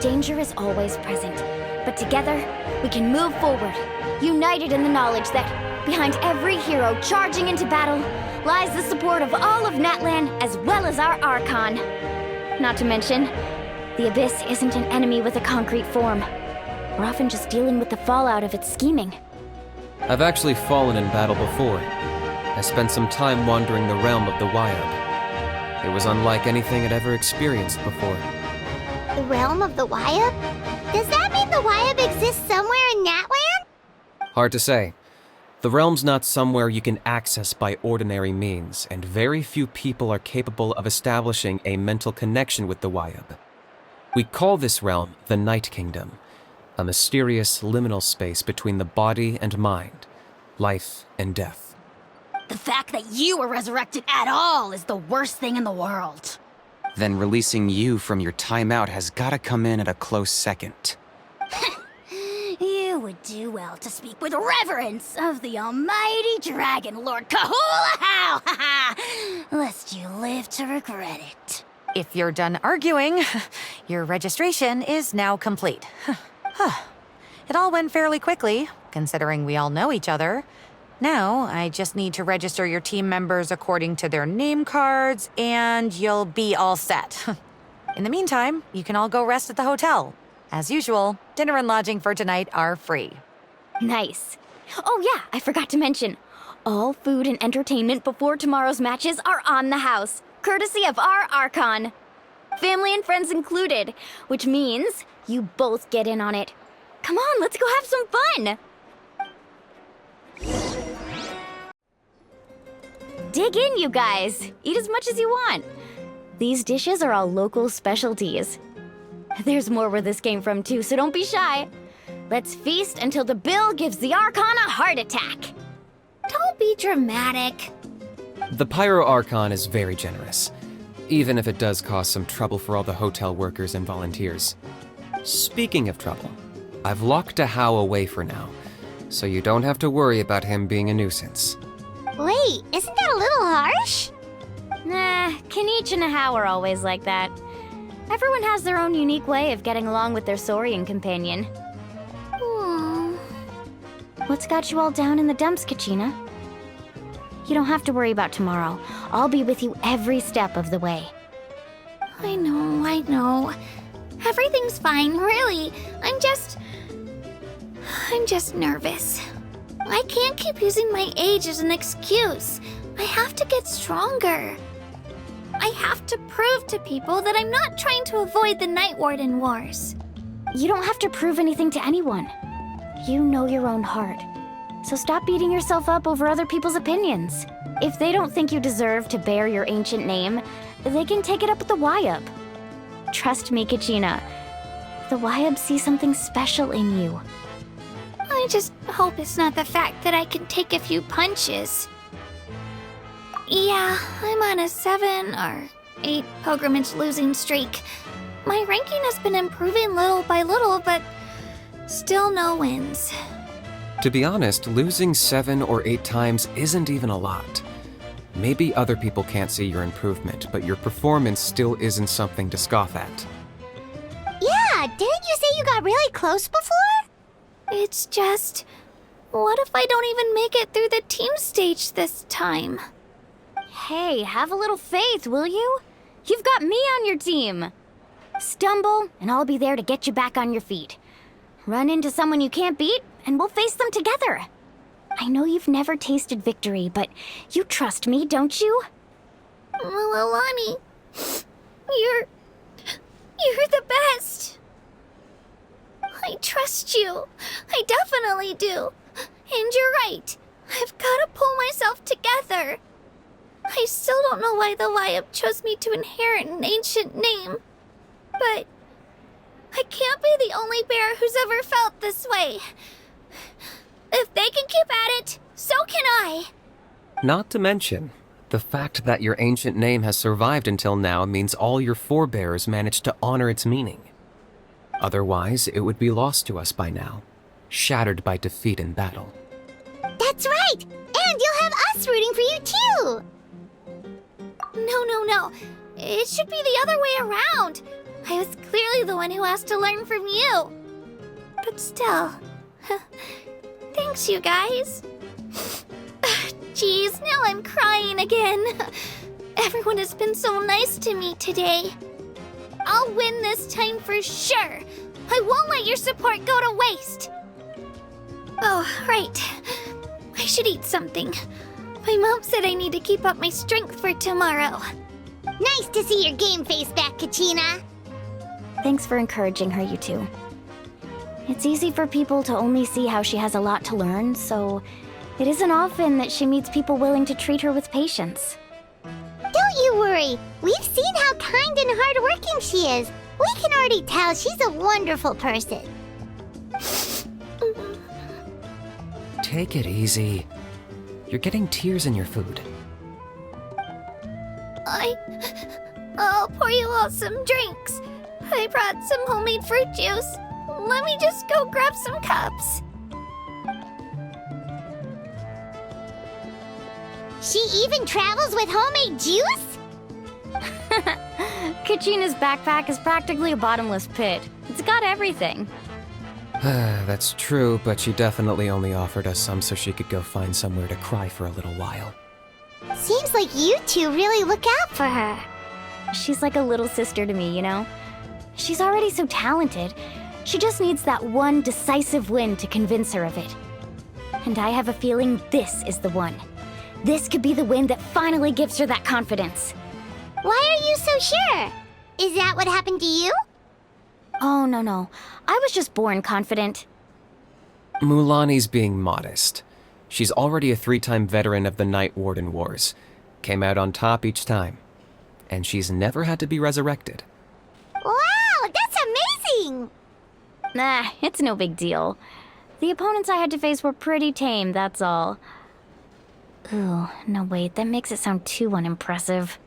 Danger is always present, but together, we can move forward, united in the knowledge that behind every hero charging into battle lies the support of all of Natlan as well as our Archon. Not to mention, the Abyss isn't an enemy with a concrete form. We're often just dealing with the fallout of its scheming. I've actually fallen in battle before. I spent some time wandering the realm of the Wyab. It was unlike anything I'd ever experienced before. The realm of the Wyab? Does that mean the Wyab exists somewhere in Natlan? Hard to say. The realm's not somewhere you can access by ordinary means, and very few people are capable of establishing a mental connection with the Wyab. We call this realm the Night Kingdom, a mysterious liminal space between the body and mind, life and death. The fact that you were resurrected at all is the worst thing in the world. Then releasing you from your timeout has gotta come in at a close second. You would do well to speak with reverence of the almighty Dragon Lord Kahula-How, lest you live to regret it. If you're done arguing, your registration is now complete. It all went fairly quickly, considering we all know each other. Now, I just need to register your team members according to their name cards, and you'll be all set. In the meantime, you can all go rest at the hotel. As usual, dinner and lodging for tonight are free. Nice. Oh yeah, I forgot to mention, all food and entertainment before tomorrow's matches are on the house, courtesy of our Archon. Family and friends included, which means you both get in on it. Come on, let's go have some fun! Dig in, you guys. Eat as much as you want. These dishes are all local specialties. There's more where this came from too, so don't be shy. Let's feast until the bill gives the Archon a heart attack. Don't be dramatic. The Pyro Archon is very generous, even if it does cause some trouble for all the hotel workers and volunteers. Speaking of trouble, I've locked How away for now, so you don't have to worry about him being a nuisance. Wait, isn't that a little harsh? Nah, Kenichi and How are always like that. Everyone has their own unique way of getting along with their Saurian companion. What's got you all down in the dumps, Kachina? You don't have to worry about tomorrow. I'll be with you every step of the way. I know. Everything's fine, really. I'm just nervous. I can't keep using my age as an excuse. I have to get stronger. I have to prove to people that I'm not trying to avoid the Night Warden Wars. You don't have to prove anything to anyone. You know your own heart. So stop beating yourself up over other people's opinions. If they don't think you deserve to bear your ancient name, they can take it up with the Wyab. Trust me, Kachina. The Wyab see something special in you. I just hope it's not the fact that I can take a few punches. Yeah, I'm on a 7 or 8 pilgrimage losing streak. My ranking has been improving little by little, but still no wins. To be honest, losing 7 or 8 times isn't even a lot. Maybe other people can't see your improvement, but your performance still isn't something to scoff at. Yeah, didn't you say you got really close before? It's just, what if I don't even make it through the team stage this time? Hey, have a little faith, will you? You've got me on your team. Stumble, and I'll be there to get you back on your feet. Run into someone you can't beat, and we'll face them together. I know you've never tasted victory, but you trust me, don't you? Alani, you're the best. I trust you. I definitely do. And you're right. I've got to pull myself together. I still don't know why the Wyab chose me to inherit an ancient name. But I can't be the only bear who's ever felt this way. If they can keep at it, So can I! Not to mention, the fact that your ancient name has survived until now means all your forebears managed to honor its meaning. Otherwise, it would be lost to us by now, shattered by defeat in battle. That's right! And you'll have us rooting for you too! No. It should be the other way around. I was clearly the one who asked to learn from you. But still, thanks you guys. Jeez, now I'm crying again. Everyone has been so nice to me today. I'll win this time for sure. I won't let your support go to waste. Oh, right. I should eat something. My mom said I need to keep up my strength for tomorrow. Nice to see your game face back, Kachina. Thanks for encouraging her, you two. It's easy for people to only see how she has a lot to learn, so it isn't often that she meets people willing to treat her with patience. Don't you worry. We've seen how kind and hardworking she is. We can already tell she's a wonderful person. Take it easy. You're getting tears in your food. I'll pour you all some drinks. I brought some homemade fruit juice. Let me just go grab some cups. She even travels with homemade juice? Kachina's backpack is practically a bottomless pit. It's got everything. That's true, but she definitely only offered us some so she could go find somewhere to cry for a little while. Seems like you two really look out for her. She's like a little sister to me, you know? She's already so talented. She just needs that one decisive win to convince her of it. And I have a feeling this is the one. This could be the win that finally gives her that confidence. Why are you so sure? Is that what happened to you? Oh, no. I was just born confident. Mulaney's being modest. She's already a 3-time veteran of the Night Warden Wars. Came out on top each time. And she's never had to be resurrected. Wow, that's amazing! Nah, it's no big deal. The opponents I had to face were pretty tame, that's all. Ooh, no wait, that makes it sound too unimpressive.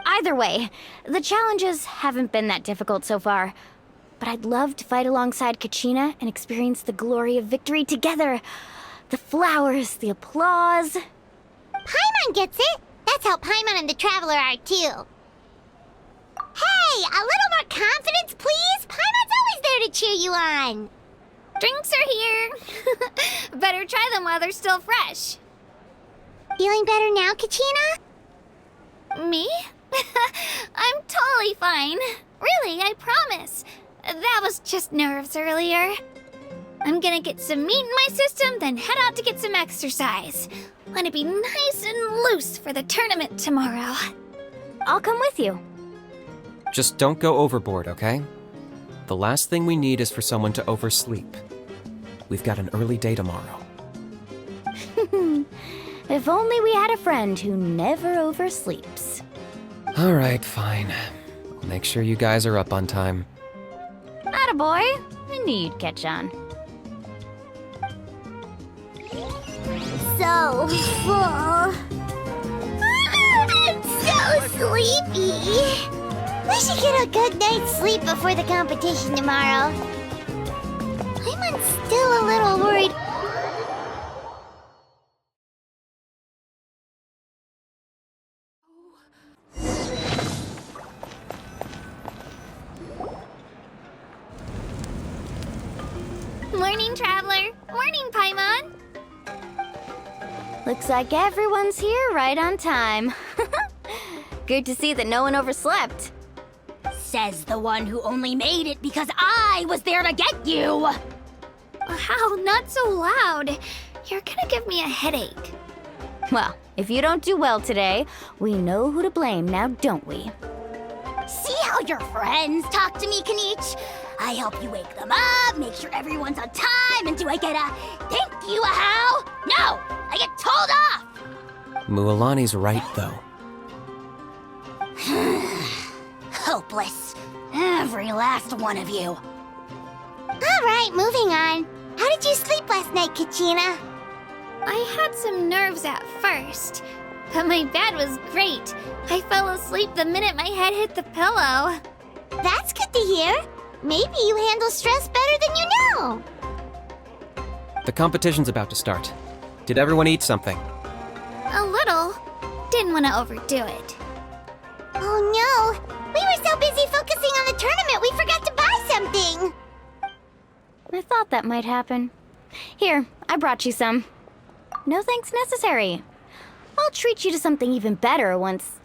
Either way, the challenges haven't been that difficult so far. But I'd love to fight alongside Kachina and experience the glory of victory together. The flowers, the applause. Paimon gets it! That's how Paimon and the Traveler are too. Hey, a little more confidence, please! Paimon's always there to cheer you on! Drinks are here. Better try them while they're still fresh. Feeling better now, Kachina? Me? I'm totally fine. Really, I promise. That was just nerves earlier. I'm gonna get some meat in my system, then head out to get some exercise. Let it be nice and loose for the tournament tomorrow. I'll come with you. Just don't go overboard, okay? The last thing we need is for someone to oversleep. We've got an early day tomorrow. If only we had a friend who never oversleeps. All right, fine. I'll make sure you guys are up on time. Attaboy. I knew you'd catch on. So full. I'm so sleepy. We should get a good night's sleep before the competition tomorrow. I'm still a little worried. Morning, Traveler. Morning, Paimon. Looks like everyone's here right on time. Good to see that no one overslept. Says the one who only made it because I was there to get you! Wow, not so loud. You're gonna give me a headache. Well, if you don't do well today, we know who to blame now, don't we? See how your friends talk to me, Kanich? I help you wake them up, make sure everyone's on time, and do I get a thank you, how? No! I get told off! Mualani's right, though. Hopeless. Every last one of you. All right, moving on. How did you sleep last night, Kachina? I had some nerves at first, but my bed was great. I fell asleep the minute my head hit the pillow. That's good to hear. Maybe you handle stress better than you know. The competition's about to start. Did everyone eat something? A little. Didn't want to overdo it. Oh no! We were so busy focusing on the tournament we forgot to buy something! I thought that might happen. Here, I brought you some. No thanks necessary. I'll treat you to something even better once...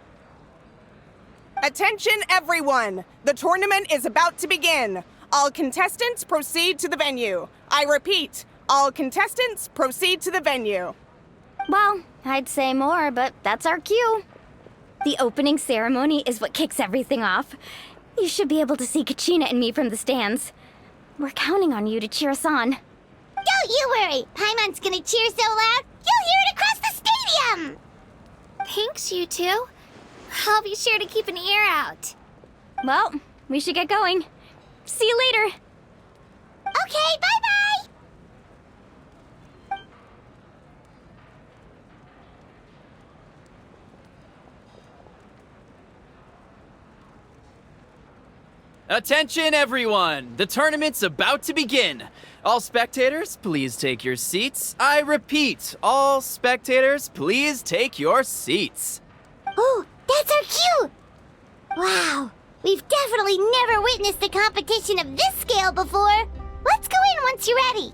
Attention everyone! The tournament is about to begin. All contestants proceed to the venue. I repeat, all contestants proceed to the venue. Well, I'd say more, but that's our cue. The opening ceremony is what kicks everything off. You should be able to see Kachina and me from the stands. We're counting on you to cheer us on. Don't you worry! Paimon's gonna cheer so loud, you'll hear it across the stadium! Thanks, you two. I'll be sure to keep an ear out. Well, we should get going. See you later. Okay, bye-bye! Attention, everyone! The tournament's about to begin. All spectators, please take your seats. I repeat, all spectators, please take your seats. Oh, that's our cue! Wow, we've definitely never witnessed a competition of this scale before. Let's go in once you're ready.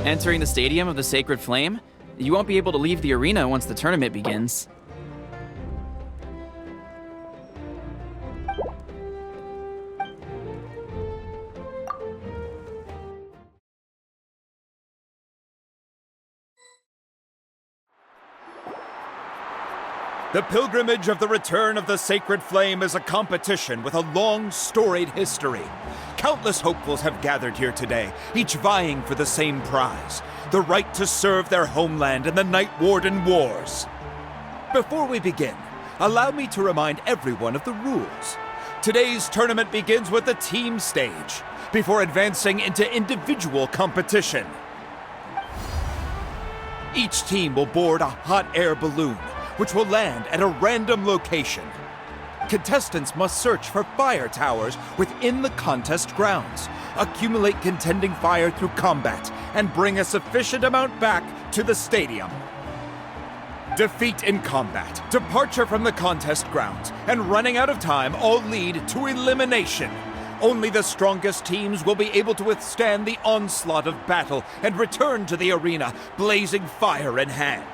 Entering the Stadium of the Sacred Flame, you won't be able to leave the arena once the tournament begins. The pilgrimage of the return of the Sacred Flame is a competition with a long, storied history. Countless hopefuls have gathered here today, each vying for the same prize, the right to serve their homeland in the Night Warden Wars. Before we begin, allow me to remind everyone of the rules. Today's tournament begins with the team stage, before advancing into individual competition. Each team will board a hot air balloon, which will land at a random location. Contestants must search for fire towers within the contest grounds, accumulate contending fire through combat, and bring a sufficient amount back to the stadium. Defeat in combat, departure from the contest grounds, and running out of time all lead to elimination. Only the strongest teams will be able to withstand the onslaught of battle and return to the arena, blazing fire in hand.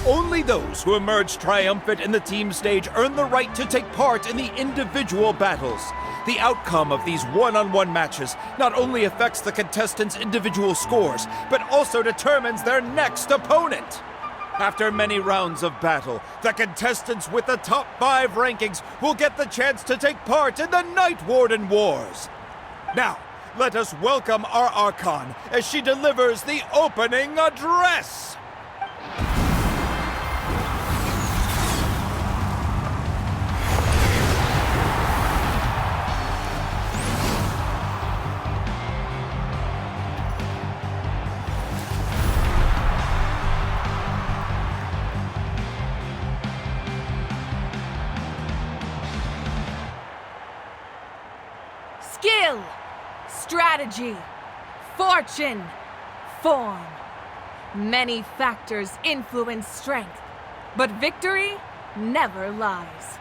Only those who emerge triumphant in the team stage earn the right to take part in the individual battles. The outcome of these one-on-one matches not only affects the contestants' individual scores, but also determines their next opponent. After many rounds of battle, the contestants with the top 5 rankings will get the chance to take part in the Night Warden Wars. Now, let us welcome our Archon as she delivers the opening address. Skill, strategy, fortune, form. Many factors influence strength, but victory never lies.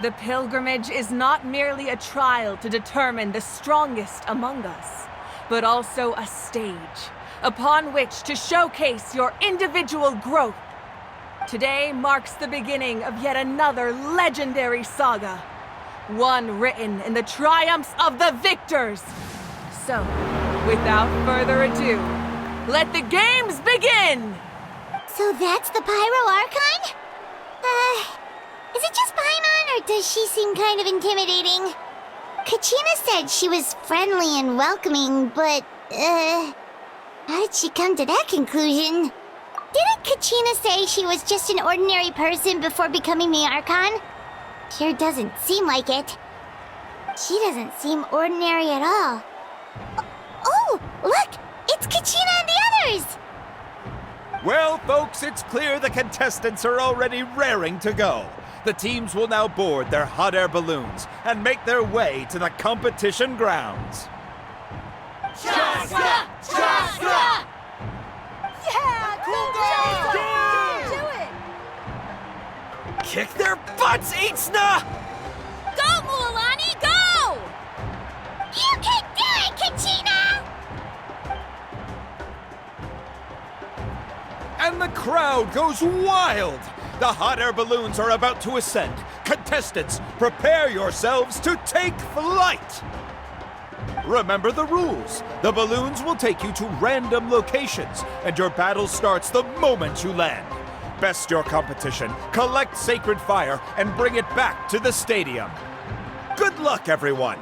The pilgrimage is not merely a trial to determine the strongest among us, but also a stage upon which to showcase your individual growth. Today marks the beginning of yet another legendary saga. One written in the triumphs of the victors. So, without further ado, let the games begin! So that's the Pyro Archon? Is it just Paimon, or does she seem kind of intimidating? Kachina said she was friendly and welcoming, but, how did she come to that conclusion? Didn't Kachina say she was just an ordinary person before becoming the Archon? Sure doesn't seem like it. She doesn't seem ordinary at all. Oh, look! It's Kachina and the others! Well, folks, it's clear the contestants are already raring to go. The teams will now board their hot air balloons and make their way to the competition grounds. Chaska! Chaska! Yeah, cool Do it! Kick their butts, Itzna! Go, Mualani, go! You can do it, Kachina! And the crowd goes wild! The hot air balloons are about to ascend. Contestants, prepare yourselves to take flight! Remember the rules. The balloons will take you to random locations, and your battle starts the moment you land. Best your competition, collect sacred fire, and bring it back to the stadium. Good luck, everyone!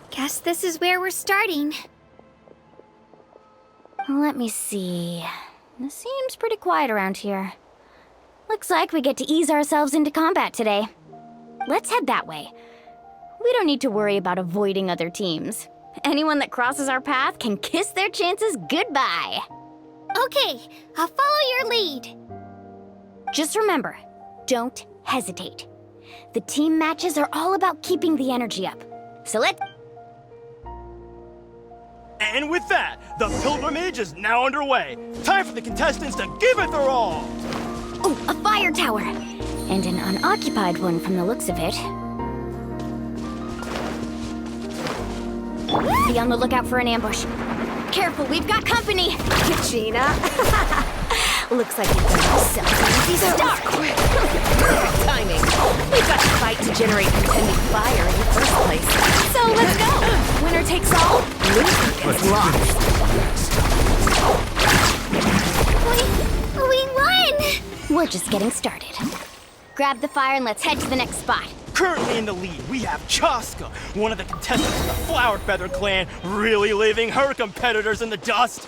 Guess this is where we're starting. Let me see. It seems pretty quiet around here. Looks like we get to ease ourselves into combat today. Let's head that way. We don't need to worry about avoiding other teams. Anyone that crosses our path can kiss their chances goodbye. Okay, I'll follow your lead. Just remember, don't hesitate. The team matches are all about keeping the energy up. So let's... And with that, the pilgrimage is now underway. Time for the contestants to give it their all. Oh, a fire tower! And an unoccupied one from the looks of it. Be on the lookout for an ambush. Careful, we've got company! Kachina! Looks like we've got ourselves an easy start! Perfect timing. We've got to fight to generate contending fire in the first place. So let's go! Winner takes all, loser gets lost. We won! We're just getting started. Grab the fire and let's head to the next spot. Currently in the lead, we have Chaska, one of the contestants of the Flower Feather clan, really leaving her competitors in the dust.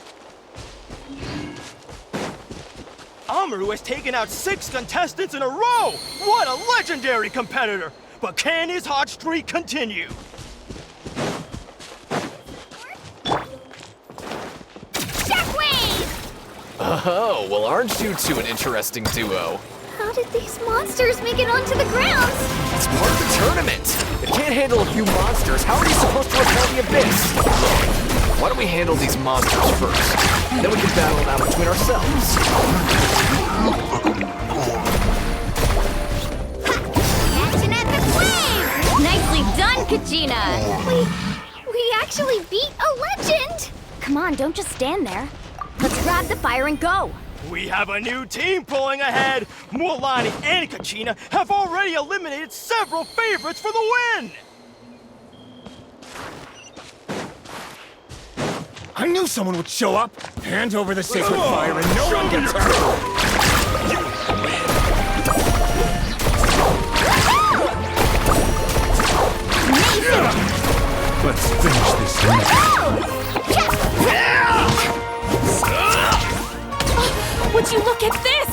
Amaru has taken out 6 contestants in a row! What a legendary competitor! But can his hot streak continue? Shockwave! Oh, well, aren't you two an interesting duo? How did these monsters make it onto the grounds? It's part of the tournament. If you can't handle a few monsters, how are you supposed to repel the abyss? Look, why don't we handle these monsters first? Then we can battle it out between ourselves. Action at the flame! Nicely done, Kachina! We actually beat a legend! Come on, don't just stand there. Let's grab the fire and go! We have a new team pulling ahead! Mualani and Kachina have already eliminated several favorites for the win! I knew someone would show up! Hand over the sacred fire and no one gets hurt! Let's finish this Would you look at this?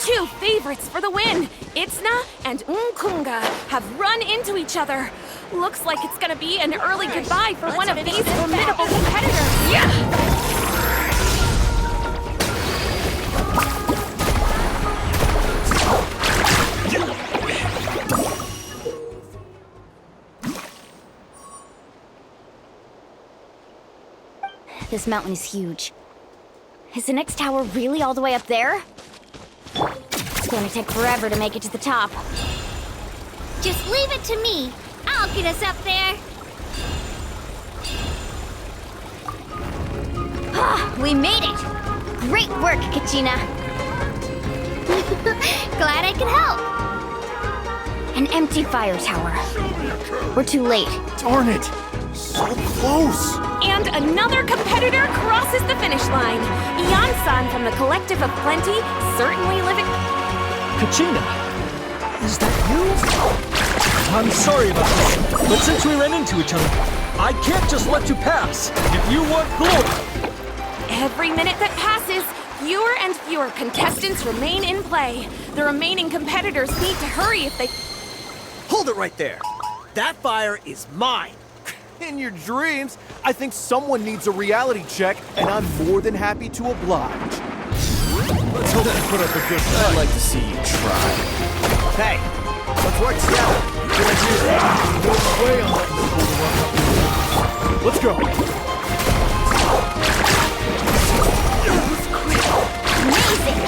2 favorites for the win. Itzna and Unkunga have run into each other. Looks like it's gonna be an early goodbye for one of these formidable competitors. Yeah! This mountain is huge. Is the next tower really all the way up there? It's gonna take forever to make it to the top. Just leave it to me. I'll get us up there. Ah, we made it! Great work, Kachina! Glad I could help. An empty fire tower. We're too late. Darn it! So close! And another competitor crosses the finish line. Ian-san from the Collective of Plenty, certainly living... Kachina, is that you? I'm sorry about this, but since we ran into each other, I can't just let you pass. If you want glory... Every minute that passes fewer and fewer contestants remain in play. The remaining competitors need to hurry if they... Hold it right there. That fire is mine. In your dreams, I think someone needs a reality check, and I'm more than happy to oblige. Let's hope you put up a good fight. I'd like to see you try. Hey, let's work together. Let's go. Amazing!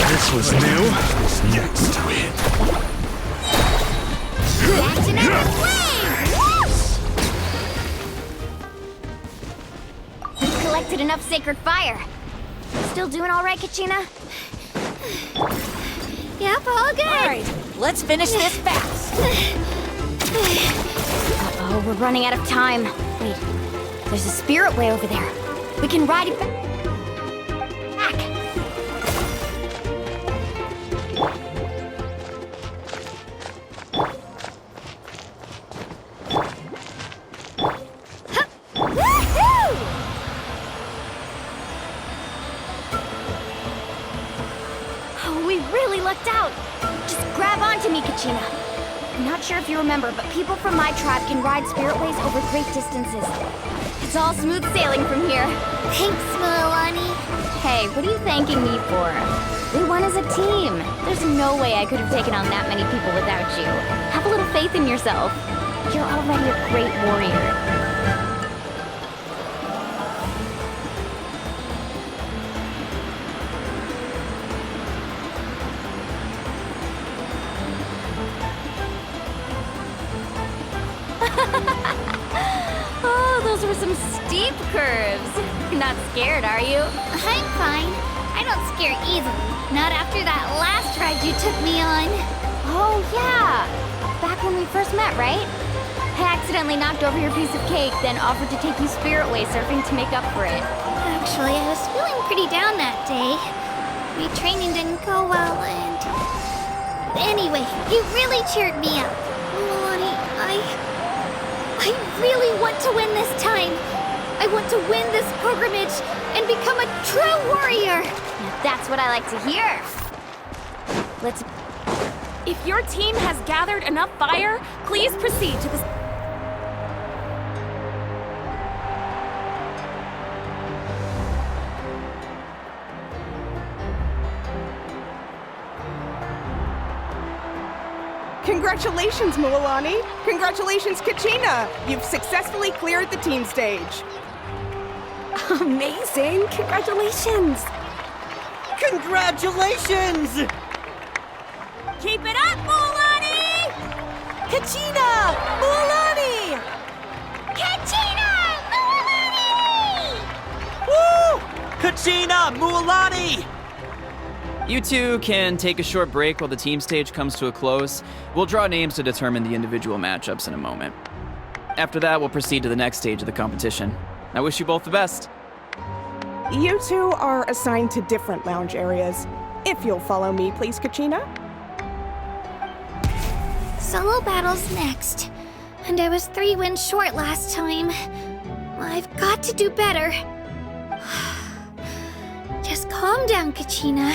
This was new. Next time. That's another flame! We've collected enough sacred fire. Still doing all right, Kachina? Yep, all good. All right, let's finish this fast. Uh-oh, we're running out of time. Wait, there's a spirit way over there. We can ride it back. Oh, we really lucked out. Just grab onto me, Kachina. I'm not sure if you remember, but people from my tribe can ride spiritways over great distances. It's all smooth sailing from here. Thanks, Mualani. Hey, what are you thanking me for? We won as a team. There's no way I could have taken on that many people without you. Have a little faith in yourself. You're already a great warrior. Oh, those were some steep curves. You're not scared, are you? I'm fine. I don't scare easily. Not after that last ride you took me on. Oh, yeah. Back when we first met, right? I accidentally knocked over your piece of cake, then offered to take you spiritway surfing to make up for it. Actually, I was feeling pretty down that day. My training didn't go well, and... Anyway, you really cheered me up. Mualani, I really want to win this time. I want to win this pilgrimage and become a true warrior. Now that's what I like to hear. Let's... If your team has gathered enough fire, please proceed to the... Congratulations, Mualani! Congratulations, Kachina! You've successfully cleared the team stage. Amazing! Congratulations! Congratulations! Keep it up, Mualani! Kachina! Mualani! Kachina! Mualani! Woo! Kachina! Mualani! You two can take a short break while the team stage comes to a close. We'll draw names to determine the individual matchups in a moment. After that, we'll proceed to the next stage of the competition. I wish you both the best. You two are assigned to different lounge areas. If you'll follow me, please, Kachina. Solo battle's next. And I was 3 wins short last time. I've got to do better. Just calm down, Kachina.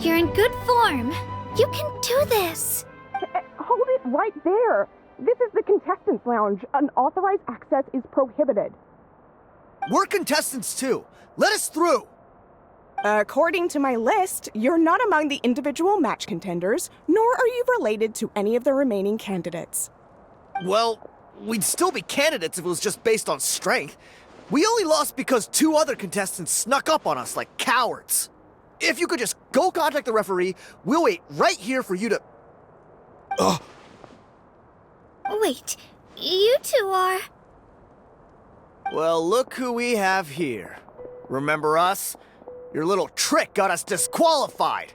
You're in good form. You can do this. Hold it right there. This is the contestants' lounge. Unauthorized access is prohibited. We're contestants too. Let us through. According to my list, you're not among the individual match contenders, nor are you related to any of the remaining candidates. Well, we'd still be candidates if it was just based on strength. We only lost because 2 other contestants snuck up on us like cowards. If you could just go contact the referee, we'll wait right here for you to... Wait, you two are... Well, look who we have here. Remember us? Your little trick got us disqualified.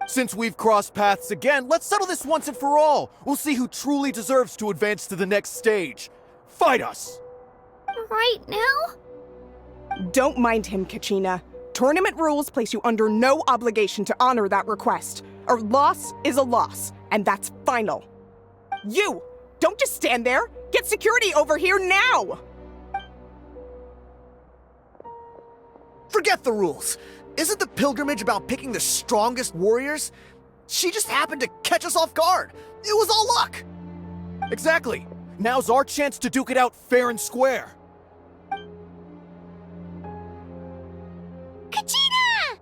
Since we've crossed paths again, let's settle this once and for all. We'll see who truly deserves to advance to the next stage. Fight us! Right now? Don't mind him, Kachina. Tournament rules place you under no obligation to honor that request. A loss is a loss, and that's final. You! Don't just stand there! Get security over here now! Forget the rules. Isn't the pilgrimage about picking the strongest warriors? She just happened to catch us off guard. It was all luck. Exactly. Now's our chance to duke it out fair and square. Kachina!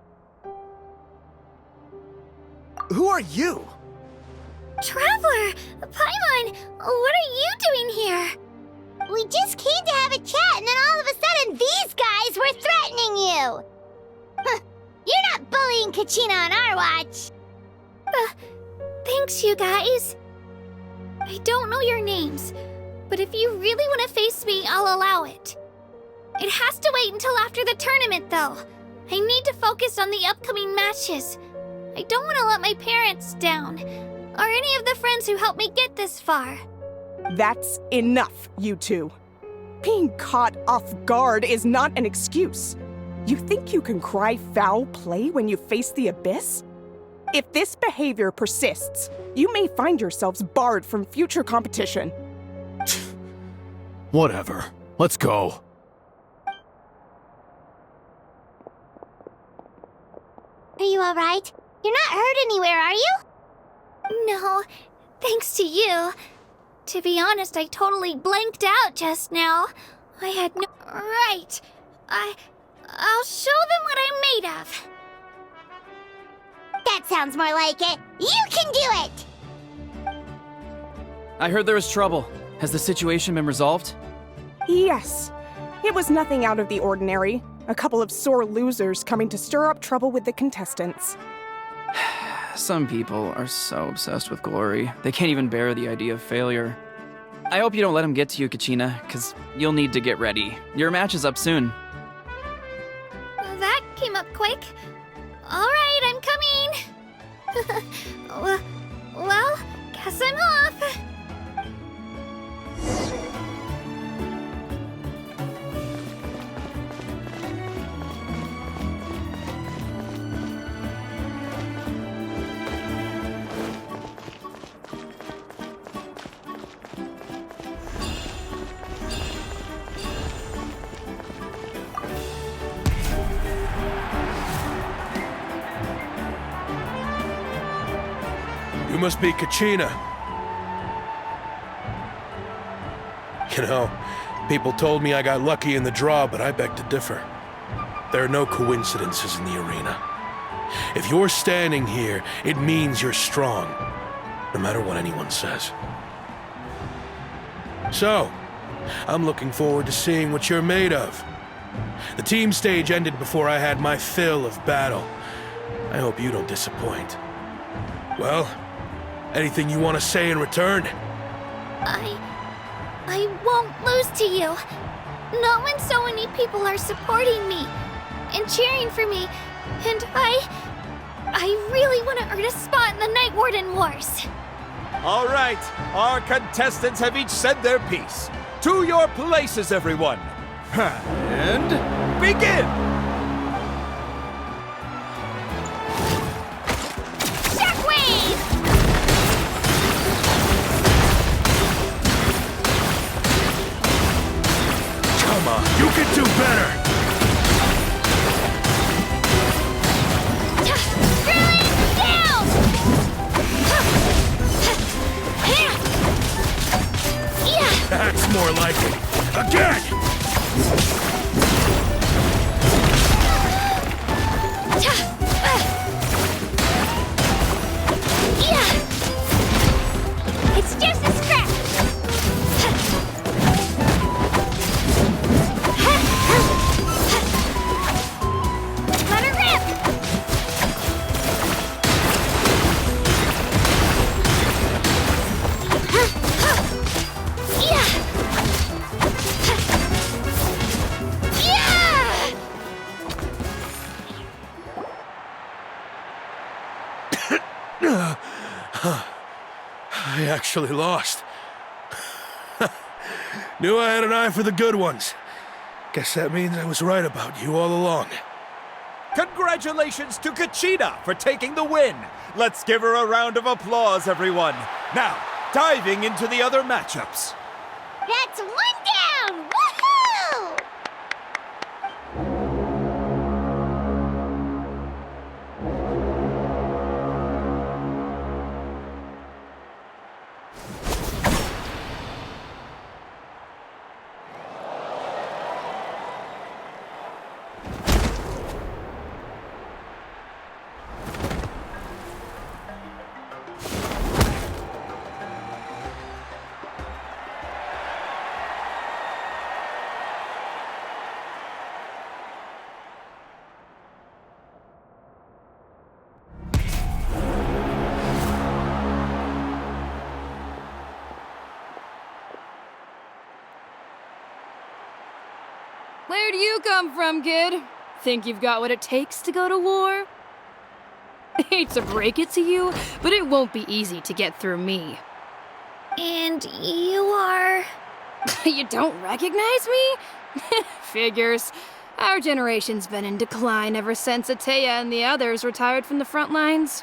Who are you? Traveler! Paimon! What are you doing here? We just came to have a chat, and then all of a sudden these guys were threatening you! Huh, you're not bullying Kachina on our watch! Thanks, you guys. I don't know your names, but if you really want to face me, I'll allow it. It has to wait until after the tournament, though. I need to focus on the upcoming matches. I don't want to let my parents down, or any of the friends who helped me get this far. That's enough, you two. Being caught off guard is not an excuse. You think you can cry foul play when you face the abyss? If this behavior persists, you may find yourselves barred from future competition. Whatever. Let's go. Are you alright? You're not hurt anywhere, are you? No, thanks to you. To be honest, I totally blanked out just now. I had no... Right. I'll show them what I'm made of. That sounds more like it. You can do it! I heard there was trouble. Has the situation been resolved? Yes. It was nothing out of the ordinary. A couple of sore losers coming to stir up trouble with the contestants. Some people are so obsessed with glory, they can't even bear the idea of failure. I hope you don't let him get to you, Kachina, because you'll need to get ready. Your match is up soon. That came up quick. Alright, I'm coming! well, guess I'm off! You must be Kachina. You know, people told me I got lucky in the draw, but I beg to differ. There are no coincidences in the arena. If you're standing here, it means you're strong, no matter what anyone says. So, I'm looking forward to seeing what you're made of. The team stage ended before I had my fill of battle. I hope you don't disappoint. Well, anything you want to say in return? I won't lose to you. Not when so many people are supporting me and cheering for me, and I really want to earn a spot in the Night Warden Wars. All right, our contestants have each said their piece. To your places, everyone. And begin! You can do better! That's more like it. Again! It's just a scratch! Let her rip! I actually lost. Knew I had an eye for the good ones. Guess that means I was right about you all along. Congratulations to Kachina for taking the win. Let's give her a round of applause, everyone. Now, diving into the other matchups. That's one down! Woohoo! Where do you come from, kid? Think you've got what it takes to go to war? Hate to break it to you, but it won't be easy to get through me. And you are... You don't recognize me? Figures. Our generation's been in decline ever since Atea and the others retired from the front lines.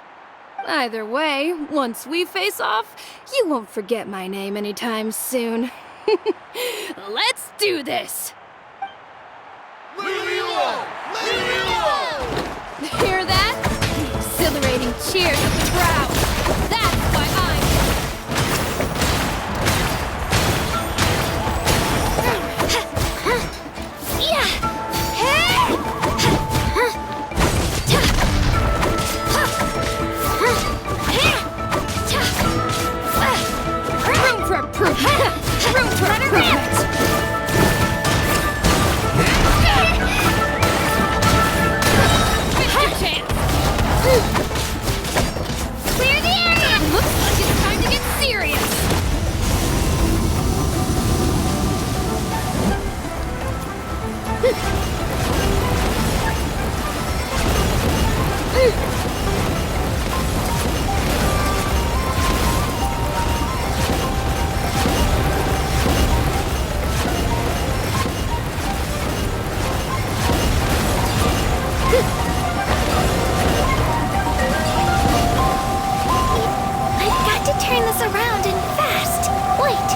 Either way, once we face off, you won't forget my name anytime soon. Let's do this! Hear that? The exhilarating cheers of the crowd. That's why room for improvement! Room for improvement! Clear the area! Looks like it's time to get serious! I've got to turn this around and fast. Wait,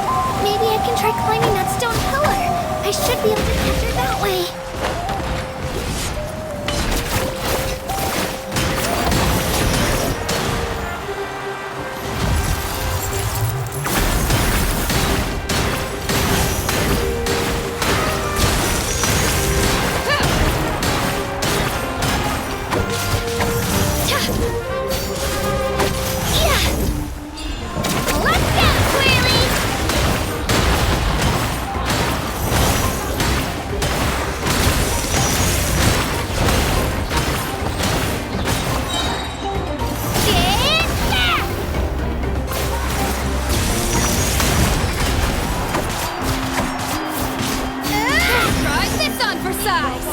maybe I can try climbing that stone pillar. I should be able to get through that way. Try this on for size!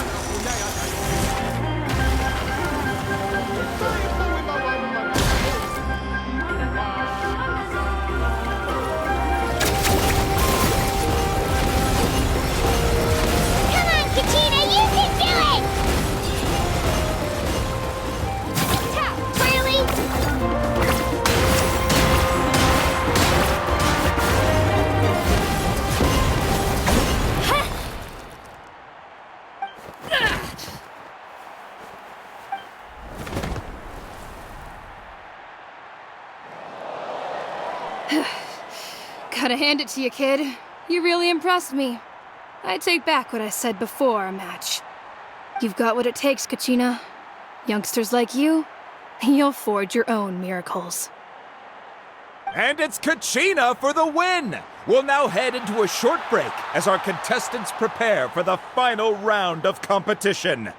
Come on, Katina, you can do it! Twirly! Gotta hand it to you, kid. You really impressed me. I take back what I said before our match. You've got what it takes, Kachina. Youngsters like you, you'll forge your own miracles. And it's Kachina for the win! We'll now head into a short break as our contestants prepare for the final round of competition.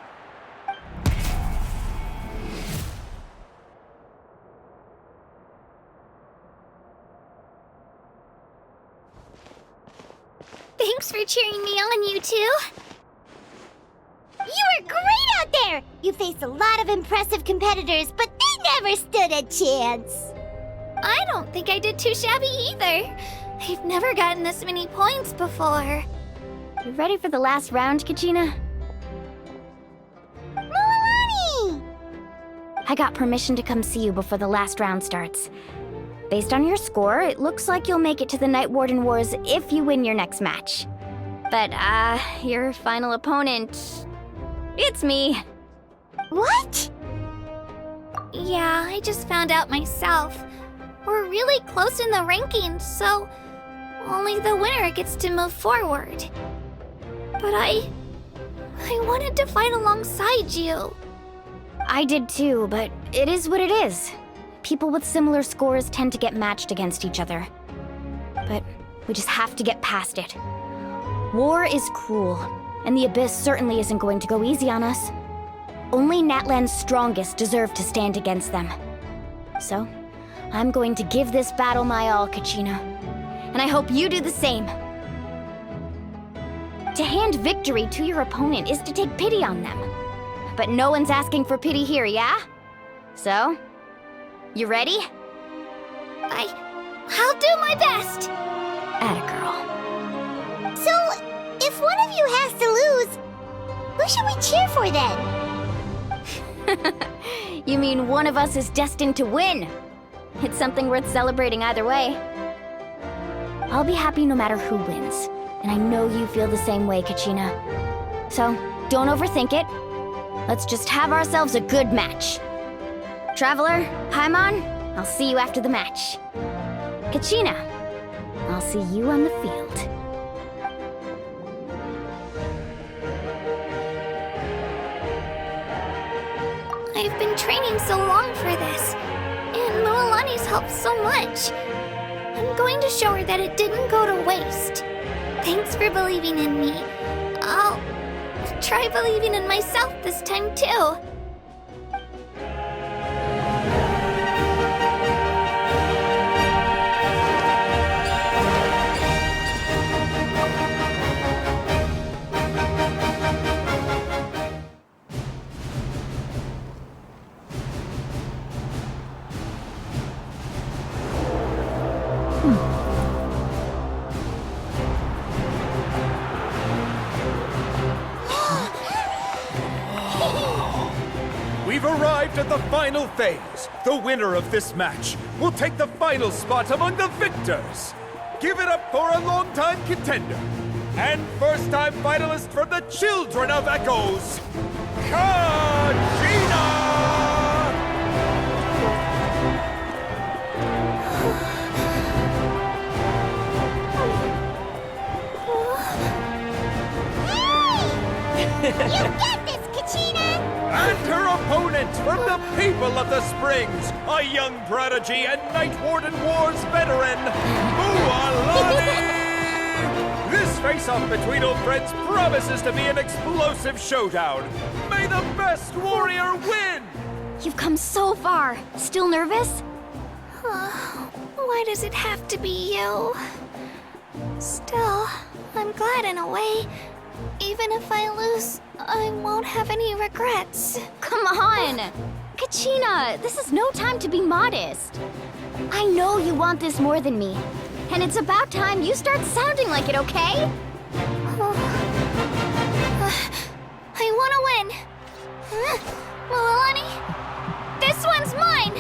Thanks for cheering me on, you two. You were great out there! You faced a lot of impressive competitors, but they never stood a chance. I don't think I did too shabby either. I've never gotten this many points before. You ready for the last round, Kachina? Milani! I got permission to come see you before the last round starts. Based on your score, it looks like you'll make it to the Night Warden Wars if you win your next match. But, your final opponent... It's me. What? Yeah, I just found out myself. We're really close in the rankings, so only the winner gets to move forward. But I wanted to fight alongside you. I did too, but it is what it is. People with similar scores tend to get matched against each other. But we just have to get past it. War is cruel, and the Abyss certainly isn't going to go easy on us. Only Natlan's strongest deserve to stand against them. So, I'm going to give this battle my all, Kachina. And I hope you do the same. To hand victory to your opponent is to take pity on them. But no one's asking for pity here, yeah? So, you ready? I'll do my best! Atta girl. So, if one of you has to lose, who should we cheer for then? You mean one of us is destined to win? It's something worth celebrating either way. I'll be happy no matter who wins. And I know you feel the same way, Kachina. So, don't overthink it. Let's just have ourselves a good match. Traveler, Paimon, I'll see you after the match. Kachina, I'll see you on the field. I've been training so long for this, and Mualani's helped so much. I'm going to show her that it didn't go to waste. Thanks for believing in me. I'll try believing in myself this time too. We've arrived at the final phase. The winner of this match will take the final spot among the victors. Give it up for a longtime contender and first-time finalist from the Children of Echoes, Kachina! You get this, Kachina! And her opponent from the people of the Springs, a young prodigy and Night Warden Wars veteran, Mualani! This face-off between old friends promises to be an explosive showdown. May the best warrior win! You've come so far. Still nervous? Why does it have to be you? Still, I'm glad in a way. Even if I lose, I won't have any regrets. Come on! Kachina, this is no time to be modest. I know you want this more than me. And it's about time you start sounding like it, okay? I want to win. Mualani, this one's mine!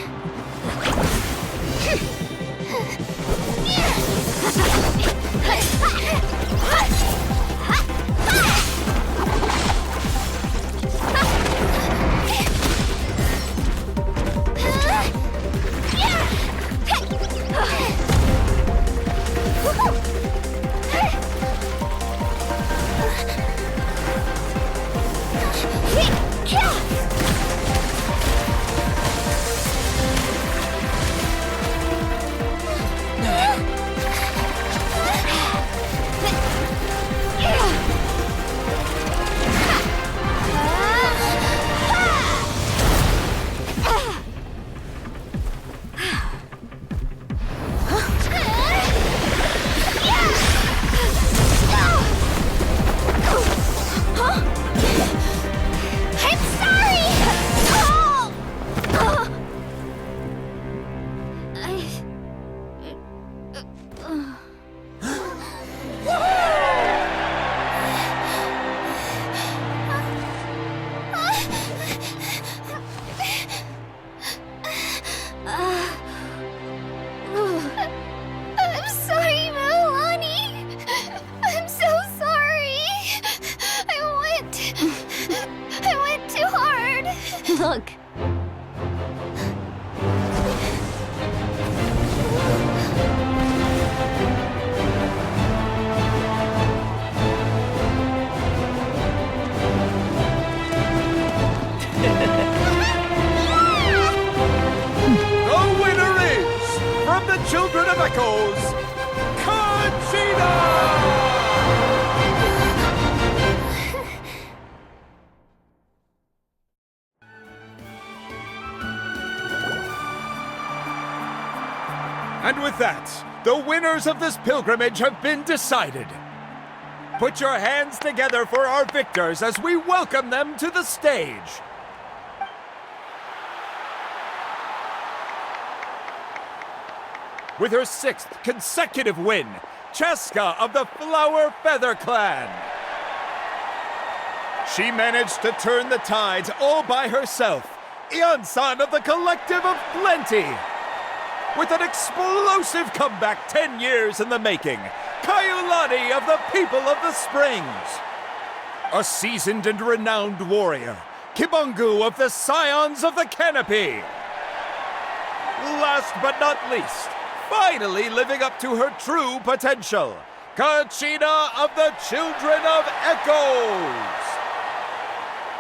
Look. The winner is, from the Children of Echoes, Kachina! And with that, the winners of this pilgrimage have been decided. Put your hands together for our victors as we welcome them to the stage. With her 6th consecutive win, Cheska of the Flower Feather Clan. She managed to turn the tides all by herself. Ian-san of the Collective of Plenty. With an explosive comeback 10 years in the making, Kaiulani of the People of the Springs. A seasoned and renowned warrior, Kibungu of the Scions of the Canopy. Last but not least, finally living up to her true potential, Kachina of the Children of Echoes.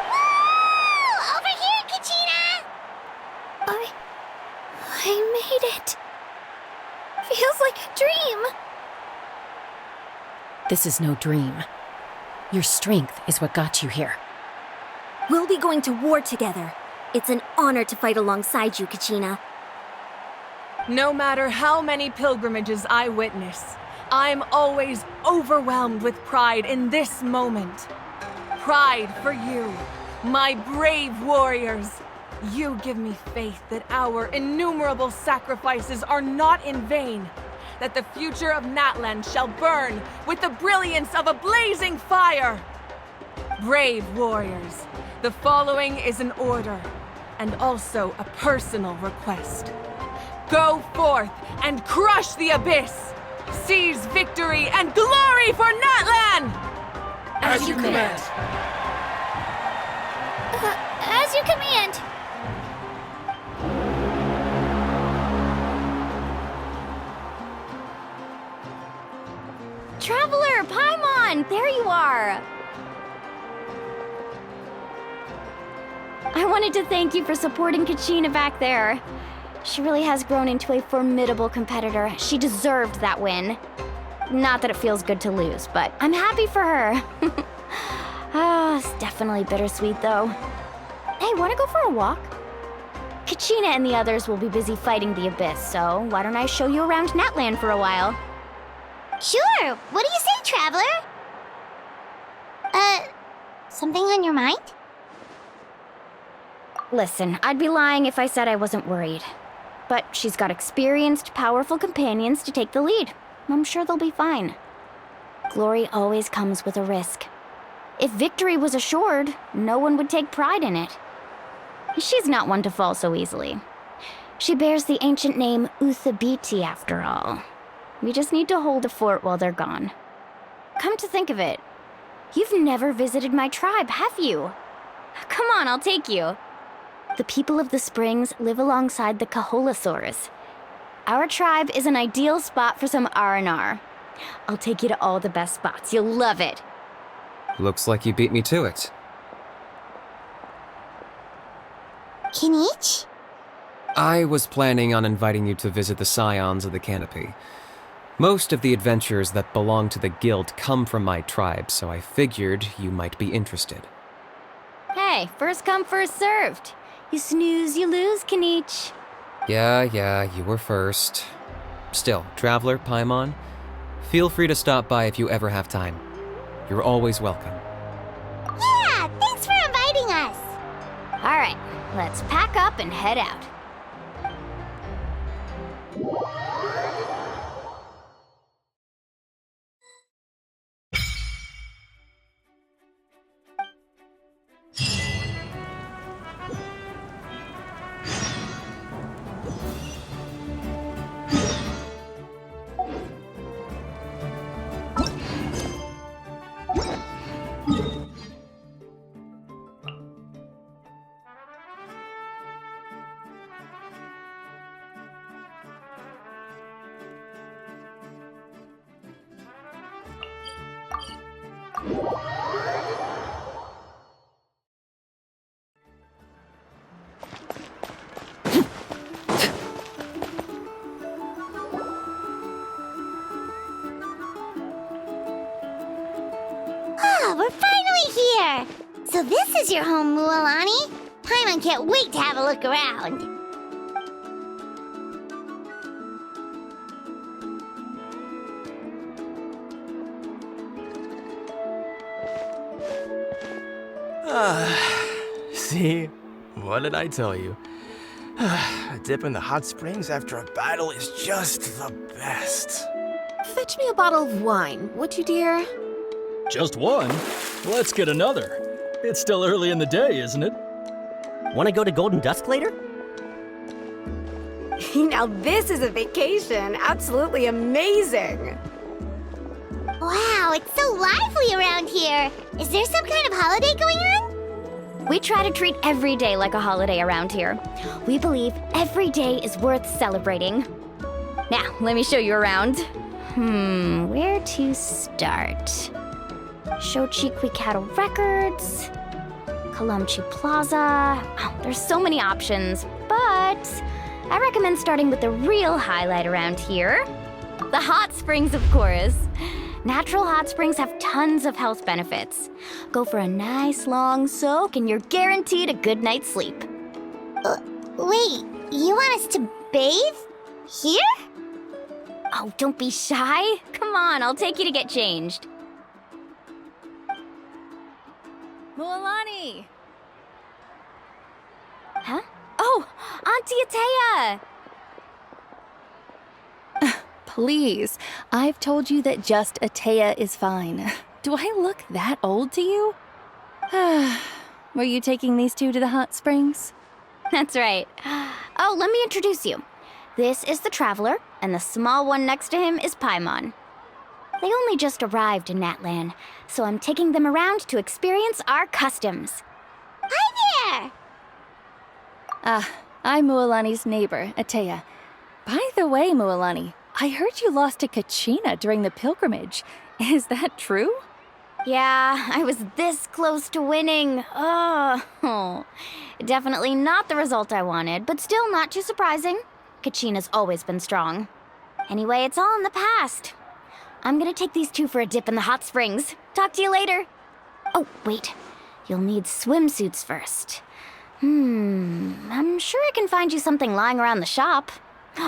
Woo! Over here, Kachina! I made it. Feels like a dream. This is no dream. Your strength is what got you here. We'll be going to war together. It's an honor to fight alongside you, Kachina. No matter how many pilgrimages I witness, I'm always overwhelmed with pride in this moment. Pride for you, my brave warriors. You give me faith that our innumerable sacrifices are not in vain, that the future of Natlan shall burn with the brilliance of a blazing fire. Brave warriors, the following is an order, and also a personal request. Go forth and crush the abyss! Seize victory and glory for Natlan! As you command. As you command. Traveler, Paimon, there you are! I wanted to thank you for supporting Kachina back there. She really has grown into a formidable competitor. She deserved that win. Not that it feels good to lose, but I'm happy for her. It's definitely bittersweet, though. Hey, wanna go for a walk? Kachina and the others will be busy fighting the Abyss, so why don't I show you around Natlan for a while? Sure. What do you say, Traveler? Something on your mind? Listen, I'd be lying if I said I wasn't worried. But she's got experienced, powerful companions to take the lead. I'm sure they'll be fine. Glory always comes with a risk. If victory was assured, no one would take pride in it. She's not one to fall so easily. She bears the ancient name Uthabiti, after all. We just need to hold the fort while they're gone. Come to think of it, you've never visited my tribe, have you? Come on, I'll take you. The people of the Springs live alongside the Kaholasaurus. Our tribe is an ideal spot for some R&R. I'll take you to all the best spots. You'll love it. Looks like you beat me to it. Kinich? I was planning on inviting you to visit the Scions of the Canopy. Most of the adventurers that belong to the guild come from my tribe, so I figured you might be interested. Hey, first come, first served. You snooze, you lose, Kinich. Yeah, you were first. Still, Traveler, Paimon, feel free to stop by if you ever have time. You're always welcome. Yeah, thanks for inviting us. All right, let's pack up and head out. We're finally here! So this is your home, Mualani? Paimon can't wait to have a look around. What did I tell you? A dip in the hot springs after a battle is just the best. Fetch me a bottle of wine, would you, dear? Just one? Let's get another. It's still early in the day, isn't it? Want to go to Golden Dusk later? Now this is a vacation. Absolutely amazing. Wow, it's so lively around here. Is there some kind of holiday going on? We try to treat every day like a holiday around here. We believe every day is worth celebrating. Now, let me show you around. Where to start? Shochiquicado Records, Kalamchi Plaza. Oh, there's so many options, but I recommend starting with the real highlight around here. The hot springs, of course. Natural hot springs have tons of health benefits. Go for a nice long soak and you're guaranteed a good night's sleep. Wait, you want us to bathe? Here? Oh, don't be shy. Come on, I'll take you to get changed. Mualani! Huh? Oh, Auntie Atea! Please, I've told you that just Atea is fine. Do I look that old to you? Were you taking these two to the hot springs? That's right. Oh, let me introduce you. This is the Traveler, and the small one next to him is Paimon. They only just arrived in Natlan, so I'm taking them around to experience our customs. Hi there! I'm Mualani's neighbor, Atea. By the way, Mualani, I heard you lost to Kachina during the pilgrimage. Is that true? Yeah, I was this close to winning. Oh, definitely not the result I wanted, but still not too surprising. Kachina's always been strong. Anyway, it's all in the past. I'm gonna take these two for a dip in the hot springs. Talk to you later. Oh, wait. You'll need swimsuits first. I'm sure I can find you something lying around the shop.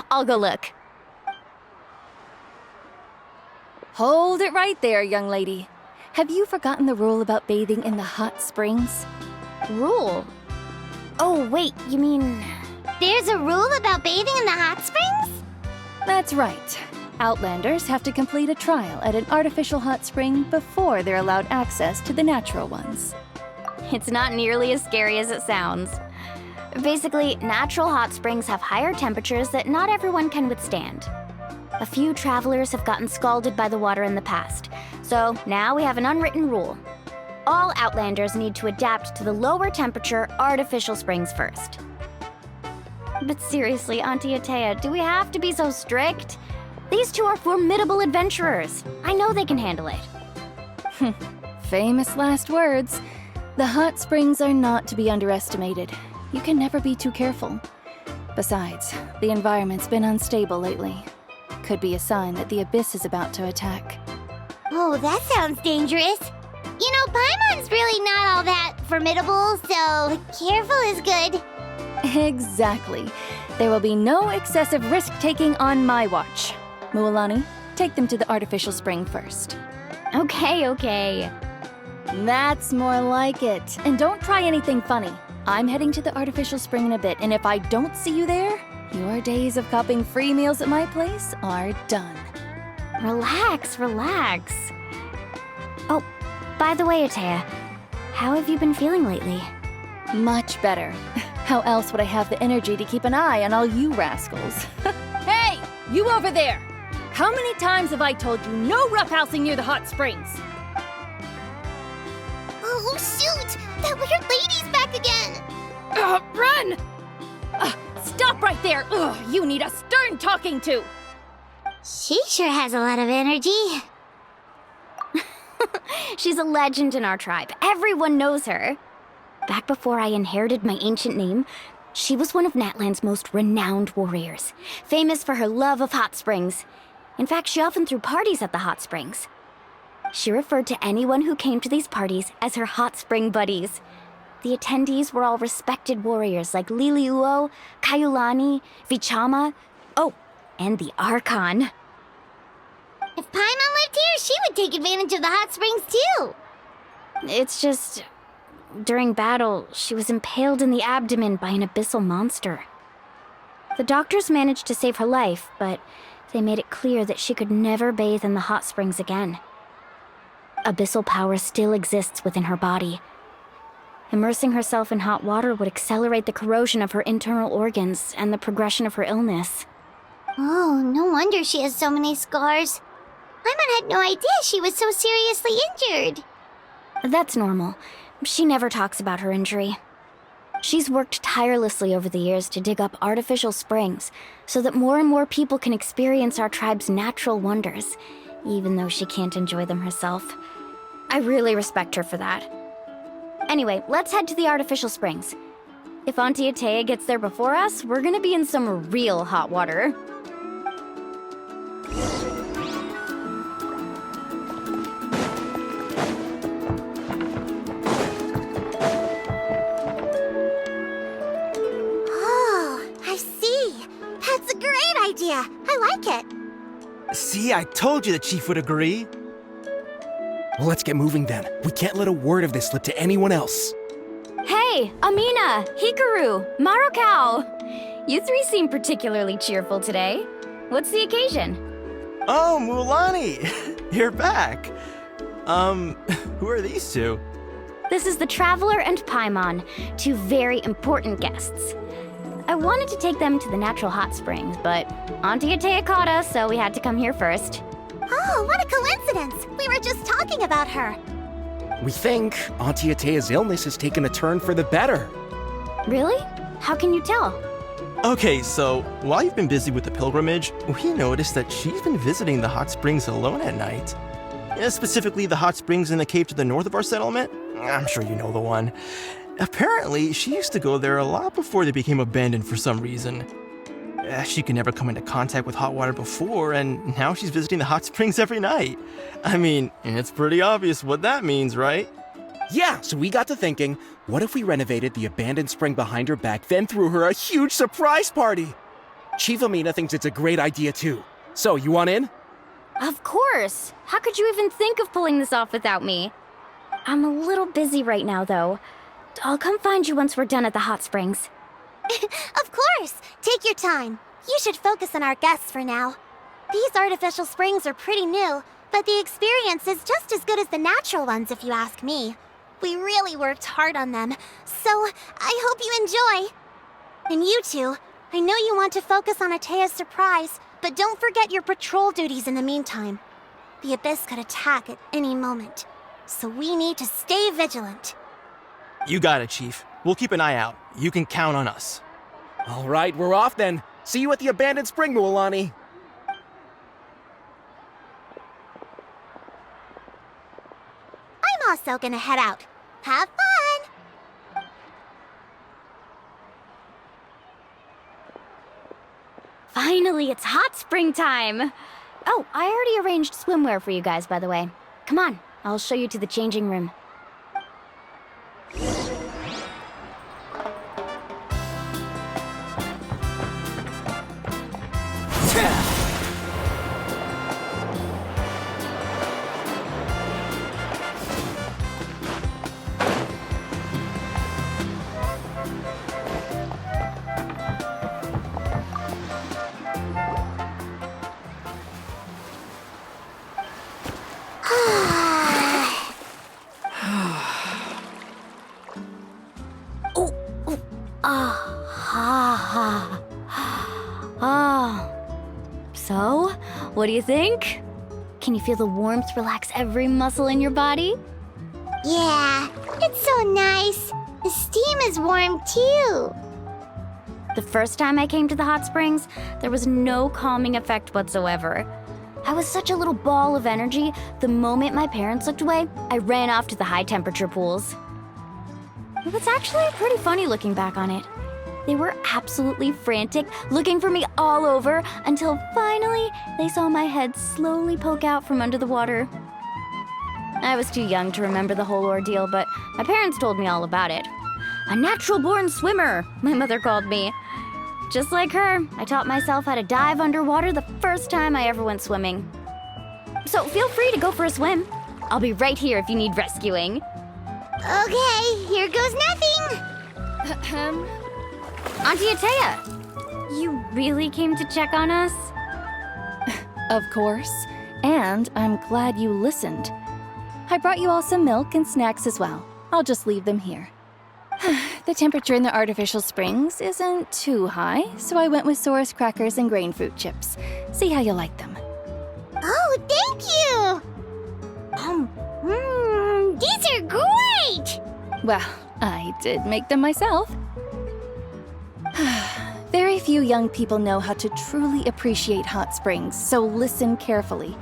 I'll go look. Hold it right there, young lady. Have you forgotten the rule about bathing in the hot springs? Rule? Oh, wait, you mean... There's a rule about bathing in the hot springs? That's right. Outlanders have to complete a trial at an artificial hot spring before they're allowed access to the natural ones. It's not nearly as scary as it sounds. Basically, natural hot springs have higher temperatures that not everyone can withstand. A few travelers have gotten scalded by the water in the past, so now we have an unwritten rule. All Outlanders need to adapt to the lower temperature artificial springs first. But seriously, Auntie Atea, do we have to be so strict? These two are formidable adventurers. I know they can handle it. Famous last words. The hot springs are not to be underestimated. You can never be too careful. Besides, the environment's been unstable lately. Could be a sign that the abyss is about to attack. Oh, that sounds dangerous. You know, Paimon's really not all that formidable, so careful is good. Exactly. There will be no excessive risk-taking on my watch. Mualani, take them to the artificial spring first. Okay. That's more like it. And don't try anything funny. I'm heading to the artificial spring in a bit, and if I don't see you there, your days of copping free meals at my place are done. Relax. Oh, by the way, Atea, how have you been feeling lately? Much better. How else would I have the energy to keep an eye on all you rascals? Hey, you over there! How many times have I told you no roughhousing near the hot springs? Oh, shoot! That weird lady's back again! Run! Stop right there! Ugh, you need a stern talking to! She sure has a lot of energy. She's a legend in our tribe. Everyone knows her. Back before I inherited my ancient name, she was one of Natlan's most renowned warriors, famous for her love of hot springs. In fact, she often threw parties at the hot springs. She referred to anyone who came to these parties as her hot spring buddies. The attendees were all respected warriors like Liliuo, Kaiulani, Vichama, and the Archon. If Paimon lived here, she would take advantage of the hot springs too. It's just... during battle, she was impaled in the abdomen by an abyssal monster. The doctors managed to save her life, but they made it clear that she could never bathe in the hot springs again. Abyssal power still exists within her body. Immersing herself in hot water would accelerate the corrosion of her internal organs and the progression of her illness. Oh, no wonder she has so many scars. Paimon had no idea she was so seriously injured. That's normal. She never talks about her injury. She's worked tirelessly over the years to dig up artificial springs so that more and more people can experience our tribe's natural wonders, even though she can't enjoy them herself. I really respect her for that. Anyway, let's head to the artificial springs. If Auntie Atea gets there before us, we're gonna be in some real hot water. Idea. I like it. See, I told you the chief would agree. Well, let's get moving then. We can't let a word of this slip to anyone else. Hey, Amina, Hikaru, Marukao. You three seem particularly cheerful today. What's the occasion? Oh, Mulani, you're back. Who are these two? This is the Traveler and Paimon, two very important guests. I wanted to take them to the natural hot springs, but Auntie Atea caught us, so we had to come here first. Oh, what a coincidence! We were just talking about her. We think Auntie Atea's illness has taken a turn for the better. Really? How can you tell? Okay, so while you've been busy with the pilgrimage, we noticed that she's been visiting the hot springs alone at night. Specifically, the hot springs in the cave to the north of our settlement. I'm sure you know the one. Apparently, she used to go there a lot before they became abandoned for some reason. She could never come into contact with hot water before, and now she's visiting the hot springs every night. I mean, it's pretty obvious what that means, right? Yeah, so we got to thinking, what if we renovated the abandoned spring behind her back, then threw her a huge surprise party? Chief Amina thinks it's a great idea too. So, you want in? Of course! How could you even think of pulling this off without me? I'm a little busy right now, though. I'll come find you once we're done at the hot springs. Of course! Take your time. You should focus on our guests for now. These artificial springs are pretty new, but the experience is just as good as the natural ones if you ask me. We really worked hard on them, so I hope you enjoy. And you two, I know you want to focus on Atea's surprise, but don't forget your patrol duties in the meantime. The Abyss could attack at any moment, so we need to stay vigilant. You got it, Chief. We'll keep an eye out. You can count on us. All right, we're off then. See you at the abandoned spring, Mulani. I'm also gonna head out. Have fun! Finally, it's hot spring time! Oh, I already arranged swimwear for you guys, by the way. Come on, I'll show you to the changing room. So, what do you think? Can you feel the warmth relax every muscle in your body? Yeah, it's so nice. The steam is warm too. The first time I came to the hot springs, there was no calming effect whatsoever. I was such a little ball of energy, the moment my parents looked away, I ran off to the high temperature pools. It was actually pretty funny looking back on it. They were absolutely frantic, looking for me all over, until finally they saw my head slowly poke out from under the water. I was too young to remember the whole ordeal, but my parents told me all about it. A natural-born swimmer, my mother called me. Just like her, I taught myself how to dive underwater the first time I ever went swimming. So feel free to go for a swim. I'll be right here if you need rescuing. Okay, here goes nothing. Auntie Atea, you really came to check on us? Of course. And I'm glad you listened. I brought you all some milk and snacks as well. I'll just leave them here. The temperature in the artificial springs isn't too high, so I went with Saurus crackers and grain fruit chips. See how you like them. Oh, thank you! These are great! Well, I did make them myself. Very few young people know how to truly appreciate hot springs, so listen carefully.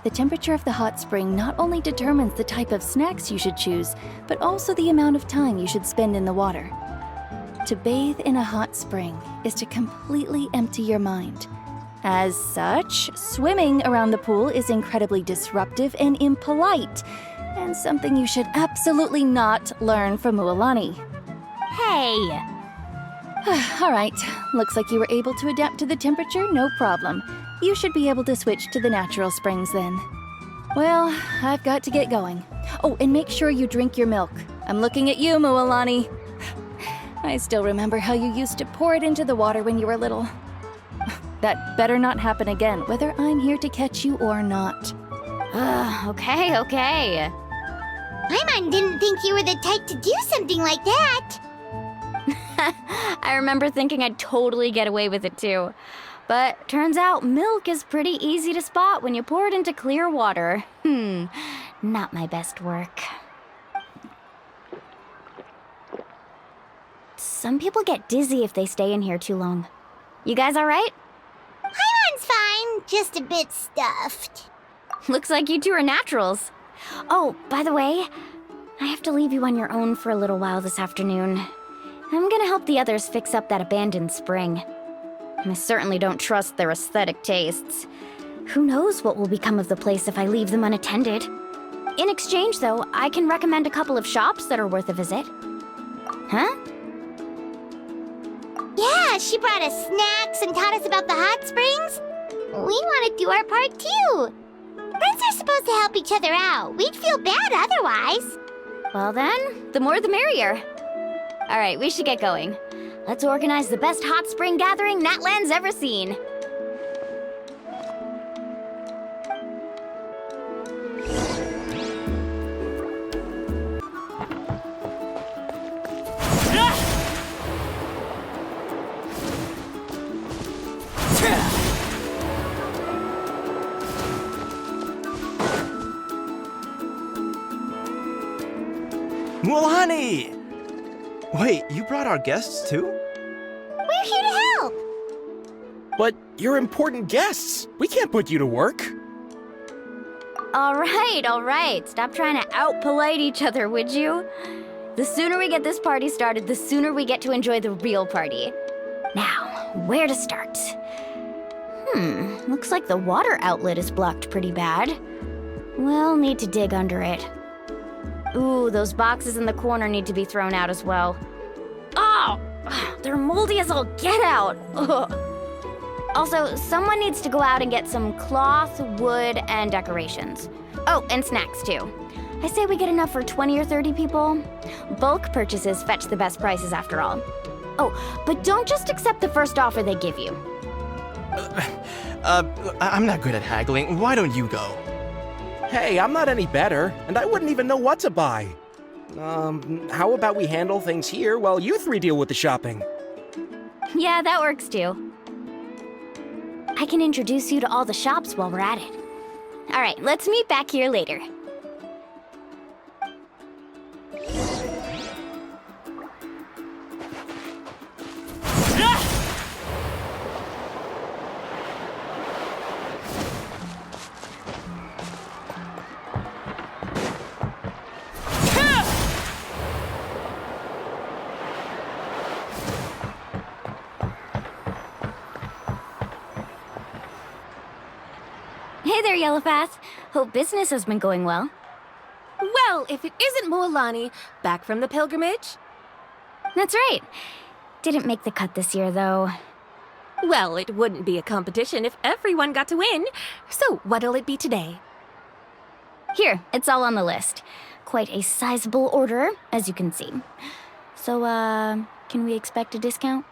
The temperature of the hot spring not only determines the type of snacks you should choose, but also the amount of time you should spend in the water. To bathe in a hot spring is to completely empty your mind. As such, swimming around the pool is incredibly disruptive and impolite, and something you should absolutely not learn from Mualani. Hey! All right, looks like you were able to adapt to the temperature, no problem. You should be able to switch to the natural springs then. Well, I've got to get going. Oh, and make sure you drink your milk. I'm looking at you, Mualani. I still remember how you used to pour it into the water when you were little. That better not happen again, whether I'm here to catch you or not. Okay. Paimon didn't think you were the type to do something like that. I remember thinking I'd totally get away with it too. But turns out milk is pretty easy to spot when you pour it into clear water. Not my best work. Some people get dizzy if they stay in here too long. You guys all right? Paimon's fine, just a bit stuffed. Looks like you two are naturals. Oh, by the way, I have to leave you on your own for a little while this afternoon. I'm gonna help the others fix up that abandoned spring. I certainly don't trust their aesthetic tastes. Who knows what will become of the place if I leave them unattended? In exchange, though, I can recommend a couple of shops that are worth a visit. Huh? Yeah, she brought us snacks and taught us about the hot springs. We want to do our part too. Friends are supposed to help each other out. We'd feel bad otherwise. Well then, the more the merrier. All right, we should get going. Let's organize the best hot spring gathering Natland's ever seen. Mualani! Wait, you brought our guests too? We're here to help. But you're important guests. We can't put you to work. All right. Stop trying to out-polite each other, would you? The sooner we get this party started, the sooner we get to enjoy the real party. Now, where to start? Looks like the water outlet is blocked pretty bad. We'll need to dig under it. Ooh, those boxes in the corner need to be thrown out as well. Oh! They're moldy as all get out! Ugh. Also, someone needs to go out and get some cloth, wood, and decorations. Oh, and snacks too. I say we get enough for 20 or 30 people. Bulk purchases fetch the best prices after all. Oh, but don't just accept the first offer they give you. I'm not good at haggling. Why don't you go? Hey, I'm not any better, and I wouldn't even know what to buy. How about we handle things here while you three deal with the shopping? Yeah, that works too. I can introduce you to all the shops while we're at it. All right, let's meet back here later. Hey there, Yellowpath. Hope business has been going well. Well, if it isn't Mualani, back from the pilgrimage? That's right. Didn't make the cut this year, though. Well, it wouldn't be a competition if everyone got to win. So, what'll it be today? Here, it's all on the list. quite a sizable order, as you can see. So, can we expect a discount?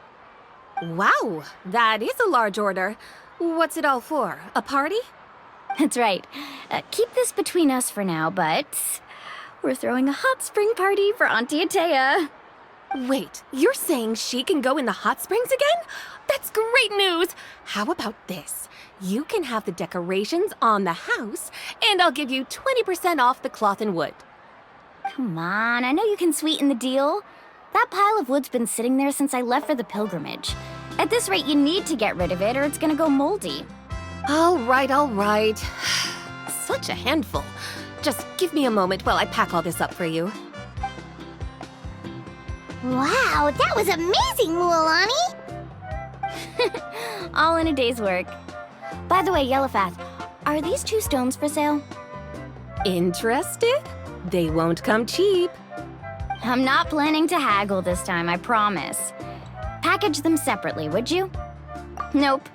Wow, that is a large order. What's it all for? A party? That's right. Keep this between us for now, but we're throwing a hot spring party for Auntie Atea. Wait, you're saying she can go in the hot springs again? That's great news! How about this? You can have the decorations on the house, and I'll give you 20% off the cloth and wood. Come on, I know you can sweeten the deal. That pile of wood's been sitting there since I left for the pilgrimage. At this rate, you need to get rid of it or it's gonna go moldy. All right. Such a handful. Just give me a moment while I pack all this up for you. Wow, that was amazing, Mualani! All in a day's work. By the way, Yellowfath, are these 2 stones for sale? Interested? They won't come cheap. I'm not planning to haggle this time, I promise. Package them separately, would you? Nope.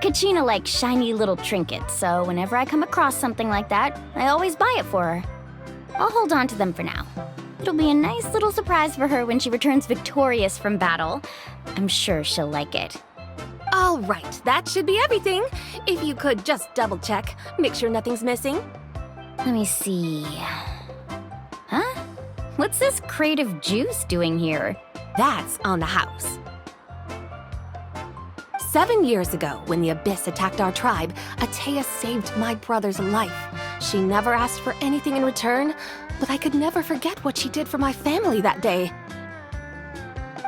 Kachina likes shiny little trinkets, so whenever I come across something like that, I always buy it for her. I'll hold on to them for now. It'll be a nice little surprise for her when she returns victorious from battle. I'm sure she'll like it. All right, that should be everything. If you could just double check, make sure nothing's missing. Let me see. Huh? What's this crate of juice doing here? That's on the house. 7 years ago, when the Abyss attacked our tribe, Atea saved my brother's life. She never asked for anything in return, but I could never forget what she did for my family that day.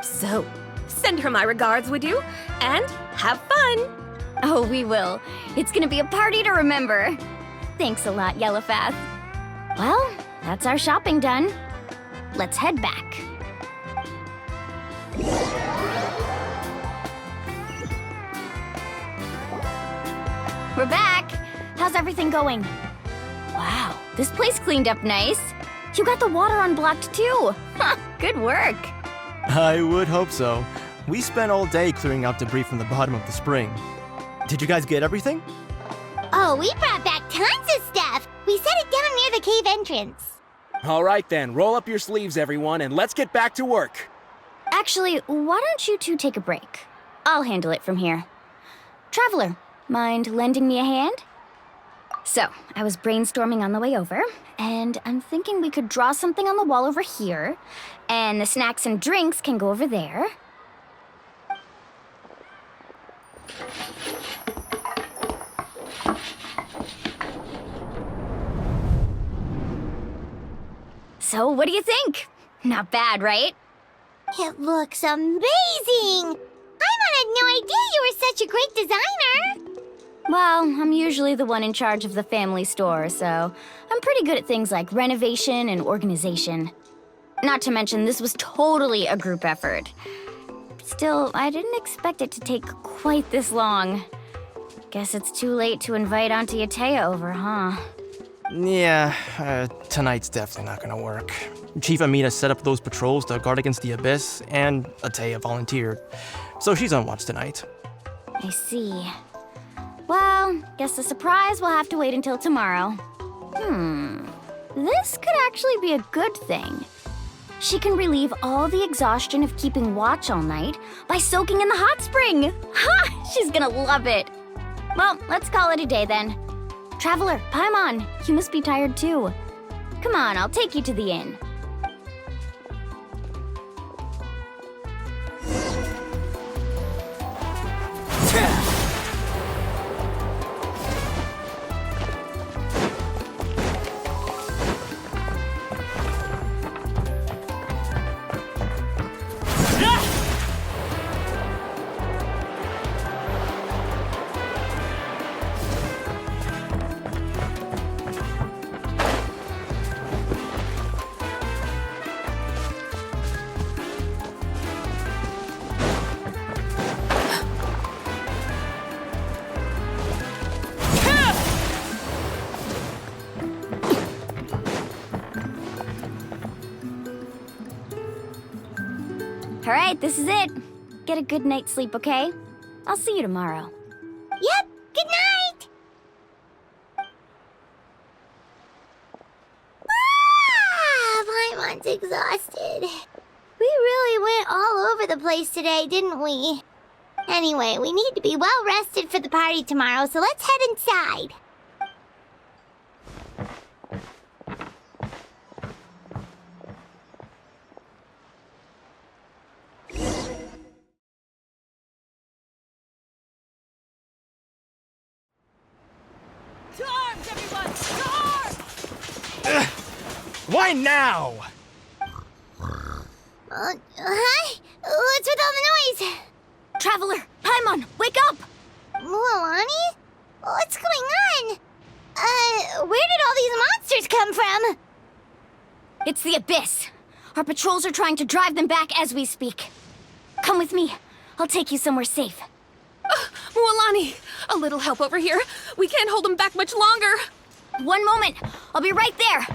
So, send her my regards, would you? And have fun! Oh, we will. It's gonna be a party to remember. Thanks a lot, Yellowfath. Well, that's our shopping done. Let's head back. We're back! How's everything going? Wow, this place cleaned up nice. You got the water unblocked too. Huh, good work. I would hope so. We spent all day clearing out debris from the bottom of the spring. Did you guys get everything? Oh, we brought back tons of stuff! We set it down near the cave entrance. All right then, roll up your sleeves, everyone, and let's get back to work. Actually, why don't you 2 take a break? I'll handle it from here. Traveler, mind lending me a hand? So, I was brainstorming on the way over, and I'm thinking we could draw something on the wall over here, and the snacks and drinks can go over there. So, what do you think? Not bad, right? It looks amazing! Paimon had no idea you were such a great designer! Well, I'm usually the one in charge of the family store, so I'm pretty good at things like renovation and organization. Not to mention, this was totally a group effort. Still, I didn't expect it to take quite this long. Guess it's too late to invite Auntie Atea over, huh? Yeah, tonight's definitely not gonna work. Chief Amina set up those patrols to guard against the Abyss, and Atea volunteered. So she's on watch tonight. I see. Well, guess the surprise will have to wait until tomorrow. This could actually be a good thing. She can relieve all the exhaustion of keeping watch all night by soaking in the hot spring. Ha! She's gonna love it. Well, let's call it a day then. Traveler, Paimon, you must be tired too. Come on, I'll take you to the inn. All right, this is it. Get a good night's sleep, okay? I'll see you tomorrow. Yep, good night! exhausted. We really went all over the place today, didn't we? Anyway, we need to be well rested for the party tomorrow, so let's head inside. To arms, everyone! To arms! Why now? Hi? What's with all the noise? Traveler, Paimon, wake up! Mualani? What's going on? Where did all these monsters come from? It's the Abyss. Our patrols are trying to drive them back as we speak. Come with me. I'll take you somewhere safe. Mualani, a little help over here. We can't hold them back much longer. One moment. I'll be right there.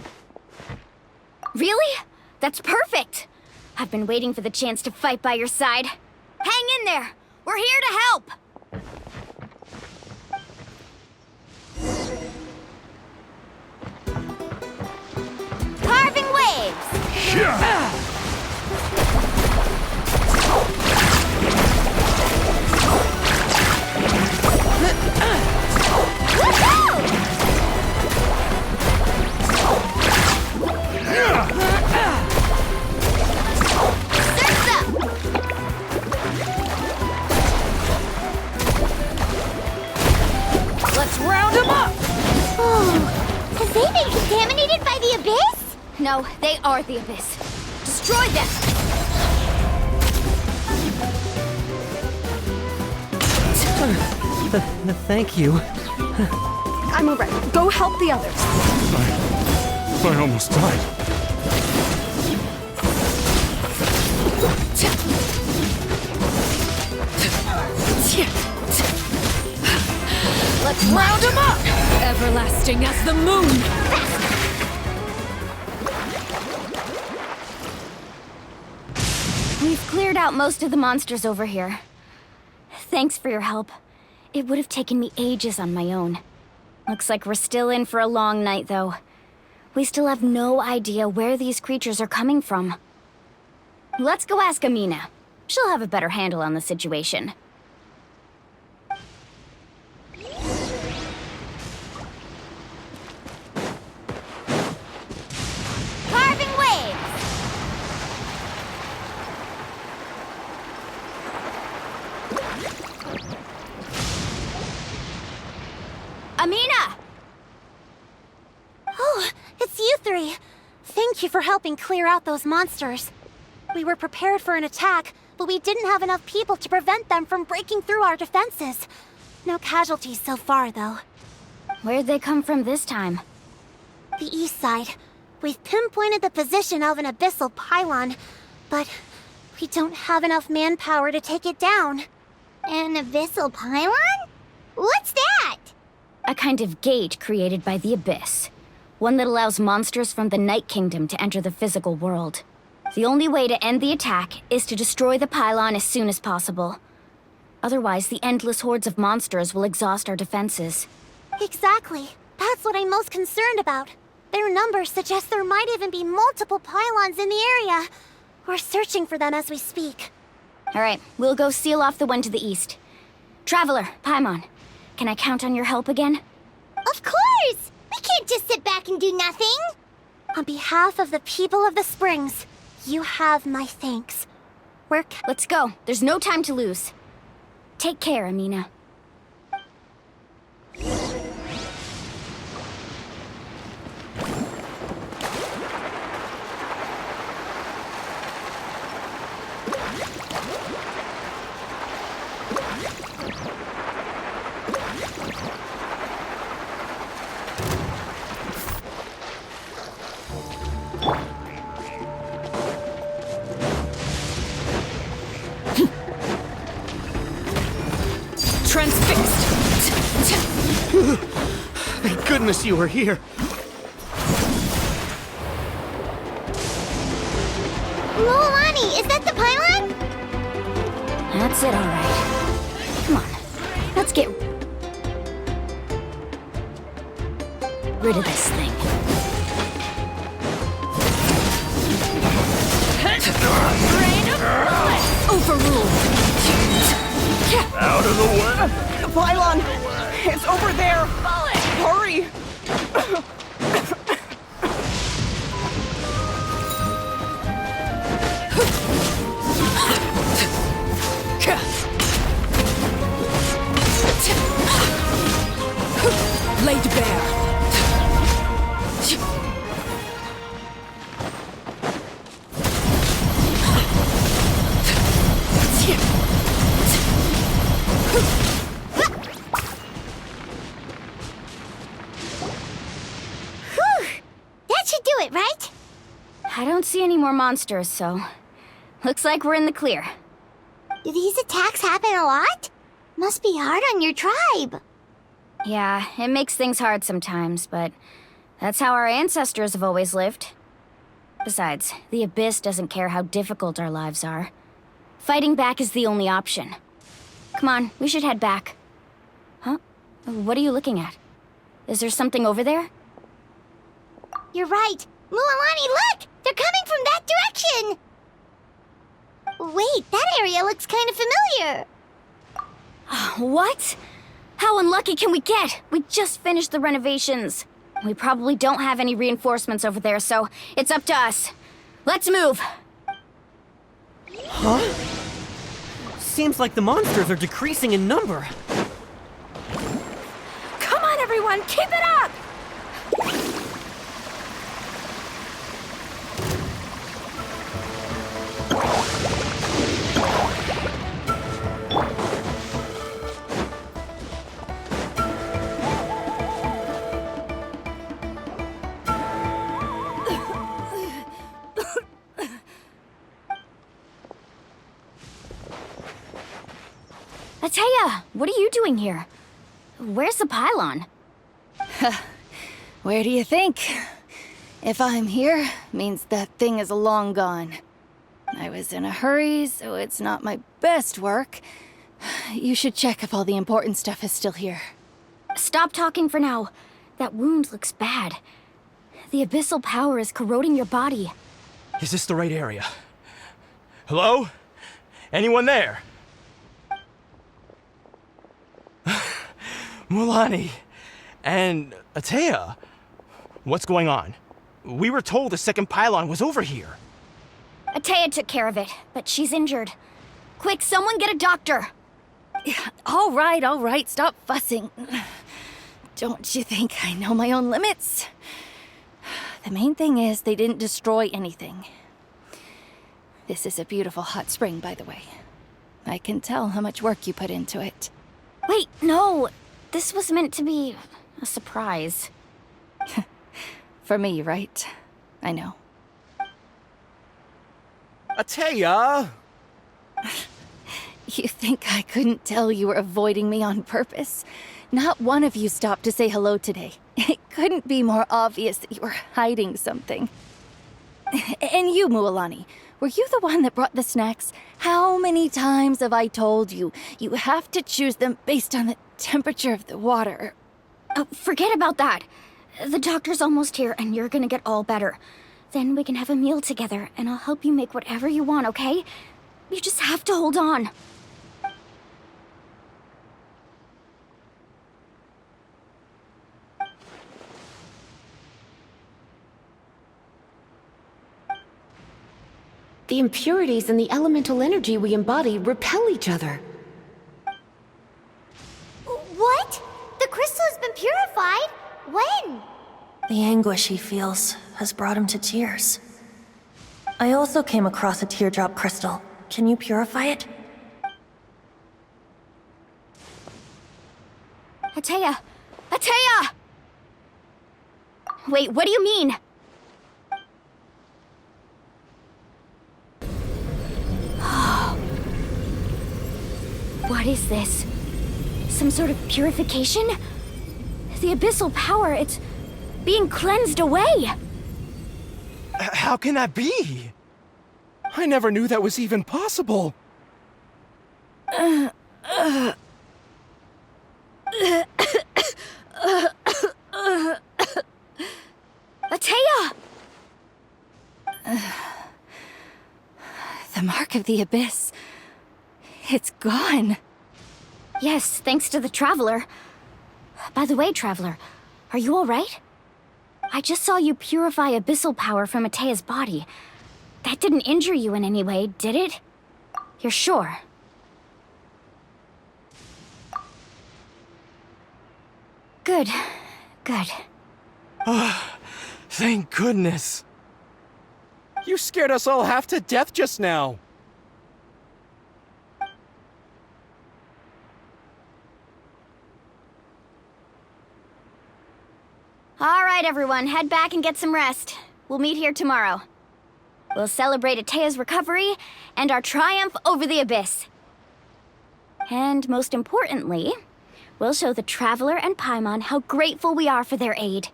Really? That's perfect. I've been waiting for the chance to fight by your side. Hang in there. We're here to help. Carving waves! Let's round them up! Oh, have they been contaminated by the Abyss? No, they are the Abyss. Destroy them! Thank you. I'm alright. Go help the others. I almost died. Let's round them up! Everlasting as the moon. We've cleared out most of the monsters over here. Thanks for your help. It would have taken me ages on my own. Looks like we're still in for a long night, though. We still have no idea where these creatures are coming from. Let's go ask Amina. She'll have a better handle on the situation. Carving waves! Amina! Oh, it's you three. Thank you for helping clear out those monsters. We were prepared for an attack, but we didn't have enough people to prevent them from breaking through our defenses. No casualties so far, though. Where'd they come from this time? The east side. We've pinpointed the position of an abyssal pylon, but we don't have enough manpower to take it down. An abyssal pylon? What's that? A kind of gate created by the Abyss. One that allows monsters from the Night Kingdom to enter the physical world. The only way to end the attack is to destroy the pylon as soon as possible. Otherwise, the endless hordes of monsters will exhaust our defenses. Exactly. That's what I'm most concerned about. Their numbers suggest there might even be multiple pylons in the area. We're searching for them as we speak. All right, we'll go seal off the one to the east. Traveler, Paimon, can I count on your help again? Of course! We can't just sit back and do nothing! On behalf of the people of the Springs, you have my thanks. Let's go. There's no time to lose. Take care, Amina. Transfixed! Thank goodness you were here. Mualani, is that the pylon? That's it, all right. Come on, let's get rid of this thing. Rain of bullets! Overruled. Out of the way! The pylon! It's over there! Hurry! Laid bare. That should do it, right? I don't see any more monsters, so looks like we're in the clear. Do these attacks happen a lot? Must be hard on your tribe. Yeah, it makes things hard sometimes, but that's how our ancestors have always lived. Besides, the Abyss doesn't care how difficult our lives are. Fighting back is the only option. Come on, we should head back. Huh? What are you looking at? Is there something over there? You're right. Mualani, look! They're coming from that direction! Wait, that area looks kind of familiar. What? How unlucky can we get? We just finished the renovations. We probably don't have any reinforcements over there, so it's up to us. Let's move! Huh? Seems like the monsters are decreasing in number. Come on, everyone, keep it up! Ataya, what are you doing here? Where's the pylon? Where do you think? If I'm here, means that thing is long gone. I was in a hurry, so it's not my best work. You should check if all the important stuff is still here. Stop talking for now. That wound looks bad. The abyssal power is corroding your body. Is this the right area? Hello? Anyone there? Mulani and Atea, what's going on? We were told the second pylon was over here. Ataya took care of it, but she's injured. Quick, someone get a doctor! All right, stop fussing. Don't you think I know my own limits? The main thing is they didn't destroy anything. This is a beautiful hot spring, by the way. I can tell how much work you put into it. Wait, no! This was meant to be a surprise. For me, right? I know. Atea! You think I couldn't tell you were avoiding me on purpose? Not one of you stopped to say hello today. It couldn't be more obvious that you were hiding something. And you, Mualani, were you the one that brought the snacks? How many times have I told you, you have to choose them based on the temperature of the water? Oh, forget about that. The doctor's almost here, and you're gonna get all better. Then we can have a meal together, and I'll help you make whatever you want, okay? You just have to hold on. The impurities and the elemental energy we embody repel each other. What? The crystal has been purified? When? The anguish he feels has brought him to tears. I also came across a teardrop crystal. Can you purify it? Ataya! Ataya! Wait, what do you mean? What is this? Some sort of purification? The abyssal power, it's being cleansed away! How can that be? I never knew that was even possible. Ataya! of the abyss. It's gone. Yes, thanks to the Traveler. By the way, Traveler, are you alright? I just saw you purify abyssal power from Atea's body. That didn't injure you in any way, did it? You're sure? Good. Good. Thank goodness. You scared us all half to death just now. Alright, everyone, head back and get some rest. We'll meet here tomorrow. We'll celebrate Atea's recovery and our triumph over the abyss. And most importantly, we'll show the Traveler and Paimon how grateful we are for their aid.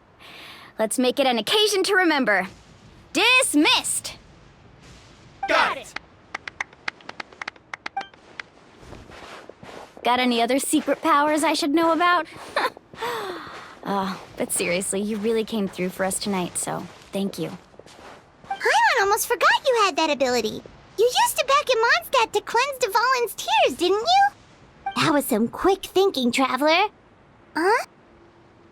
Let's make it an occasion to remember. Dismissed! Got it! Got any other secret powers I should know about? But seriously, you really came through for us tonight, so thank you. Paimon almost forgot you had that ability. You used it back in Mondstadt to cleanse Dvalin's tears, didn't you? That was some quick thinking, Traveler. Huh?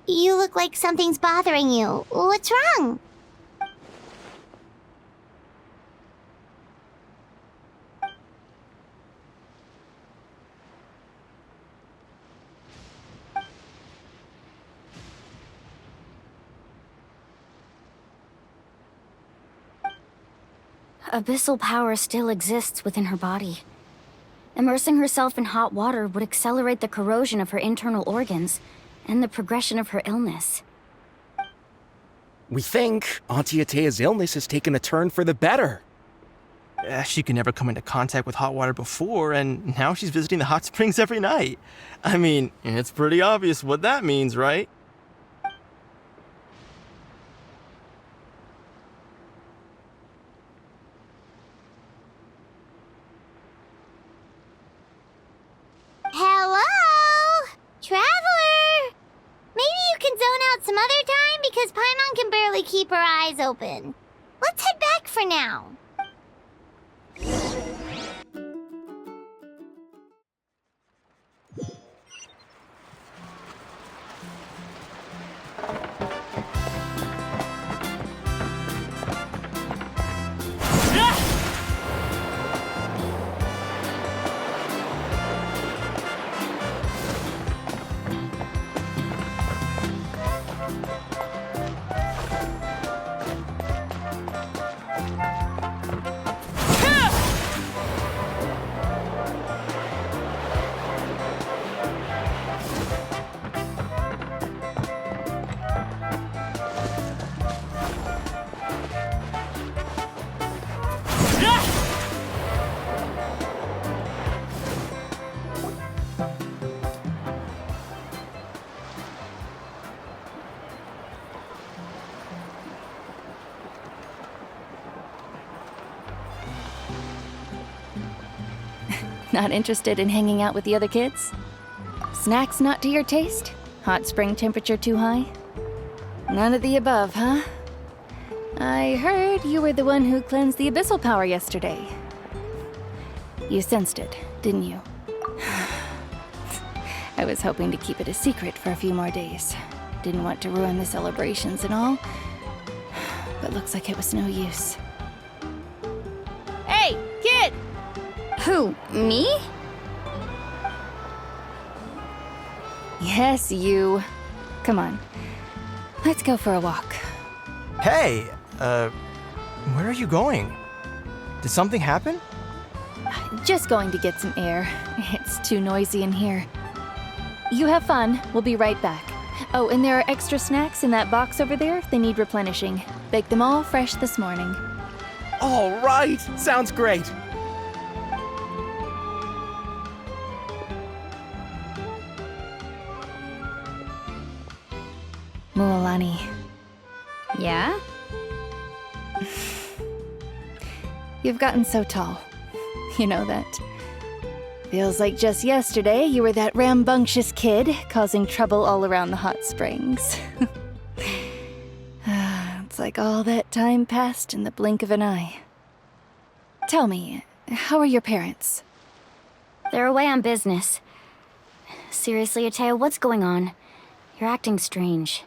You look like something's bothering you. What's wrong? Abyssal power still exists within her body. Immersing herself in hot water would accelerate the corrosion of her internal organs and the progression of her illness. We think Auntie Atea's illness has taken a turn for the better. She could never come into contact with hot water before, and now she's visiting the hot springs every night. I mean, it's pretty obvious what that means, right? Hello? Traveler? Maybe you can zone out some other time because Paimon can barely keep her eyes open. Let's head back for now. Not interested in hanging out with the other kids? Snacks not to your taste? Hot spring temperature too high? None of the above, huh? I heard you were the one who cleansed the abyssal power yesterday. You sensed it, didn't you? I was hoping to keep it a secret for a few more days. Didn't want to ruin the celebrations and all, but looks like it was no use. Hey, kid! Who, me? Yes, you. Come on. Let's go for a walk. Hey, where are you going? Did something happen? Just going to get some air. It's too noisy in here. You have fun. We'll be right back. Oh, and there are extra snacks in that box over there if they need replenishing. Baked them all fresh this morning. All right, sounds great. Mualani. Yeah? You've gotten so tall. You know that. Feels like just yesterday you were that rambunctious kid causing trouble all around the hot springs. It's like all that time passed in the blink of an eye. Tell me, how are your parents? They're away on business. Seriously, Atea, what's going on? You're acting strange.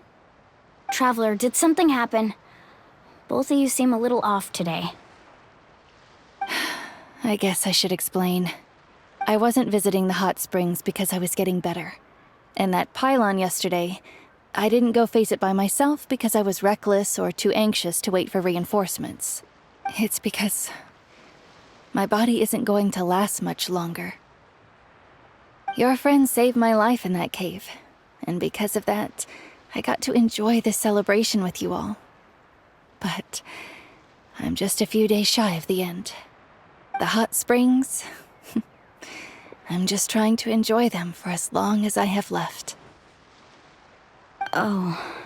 Traveler, did something happen? Both of you seem a little off today. I guess I should explain. I wasn't visiting the hot springs because I was getting better. And that pylon yesterday, I didn't go face it by myself because I was reckless or too anxious to wait for reinforcements. It's because my body isn't going to last much longer. Your friend saved my life in that cave, and because of that, I got to enjoy this celebration with you all. But I'm just a few days shy of the end. The hot springs, I'm just trying to enjoy them for as long as I have left. Oh.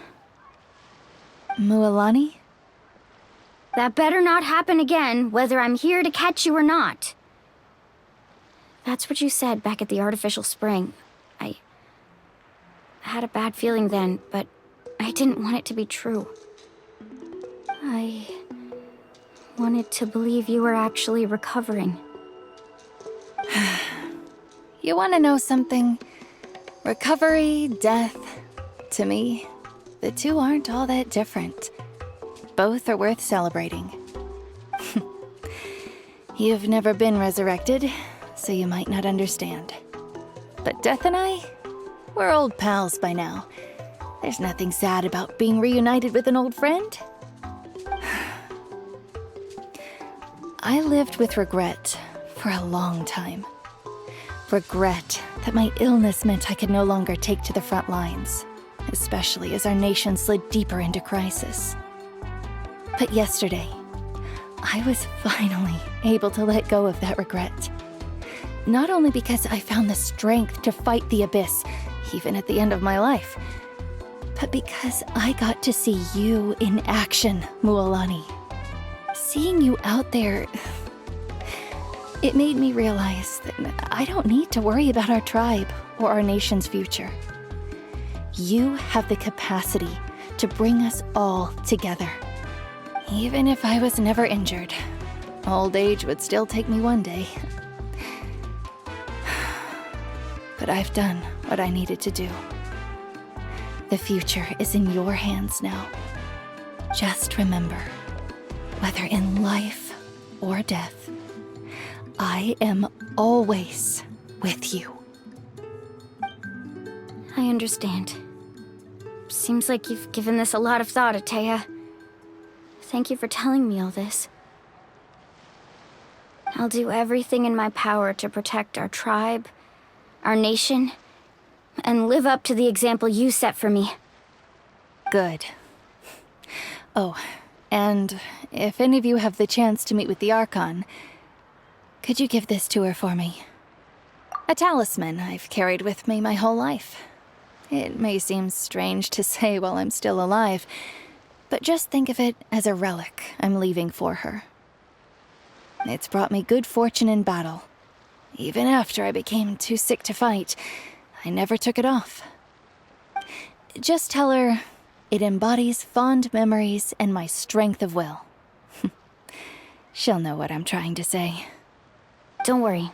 Mualani? That better not happen again, whether I'm here to catch you or not. That's what you said back at the artificial spring. I had a bad feeling then, but I didn't want it to be true. I wanted to believe you were actually recovering. You want to know something? Recovery, death, to me, the two aren't all that different. Both are worth celebrating. You've never been resurrected, so you might not understand. But Death and I, we're old pals by now. There's nothing sad about being reunited with an old friend. I lived with regret for a long time. Regret that my illness meant I could no longer take to the front lines, especially as our nation slid deeper into crisis. But yesterday, I was finally able to let go of that regret. Not only because I found the strength to fight the abyss, even at the end of my life, but because I got to see you in action, Mualani. Seeing you out there, it made me realize that I don't need to worry about our tribe or our nation's future. You have the capacity to bring us all together. Even if I was never injured, old age would still take me one day. But I've done what I needed to do. The future is in your hands now. Just remember, whether in life or death, I am always with you. I understand. Seems like you've given this a lot of thought, Atea. Thank you for telling me all this. I'll do everything in my power to protect our tribe, our nation, and live up to the example you set for me. Good. Oh, and if any of you have the chance to meet with the Archon, could you give this to her for me? A talisman I've carried with me my whole life. It may seem strange to say while I'm still alive, but just think of it as a relic I'm leaving for her. It's brought me good fortune in battle. Even after I became too sick to fight, I never took it off. Just tell her it embodies fond memories and my strength of will. She'll know what I'm trying to say. Don't worry.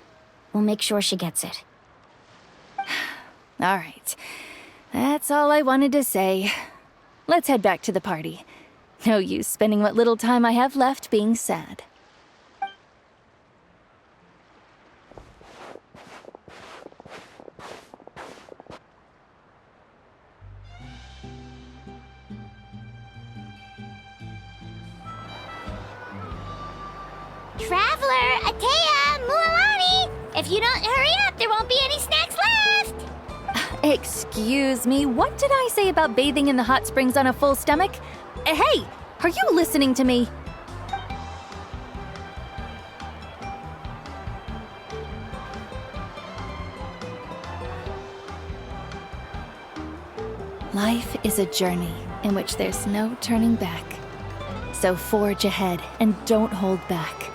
We'll make sure she gets it. All right. That's all I wanted to say. Let's head back to the party. No use spending what little time I have left being sad. Traveler, Atea, Mualani! If you don't hurry up, there won't be any snacks left! Excuse me, what did I say about bathing in the hot springs on a full stomach? Hey, are you listening to me? Life is a journey in which there's no turning back. So forge ahead and don't hold back.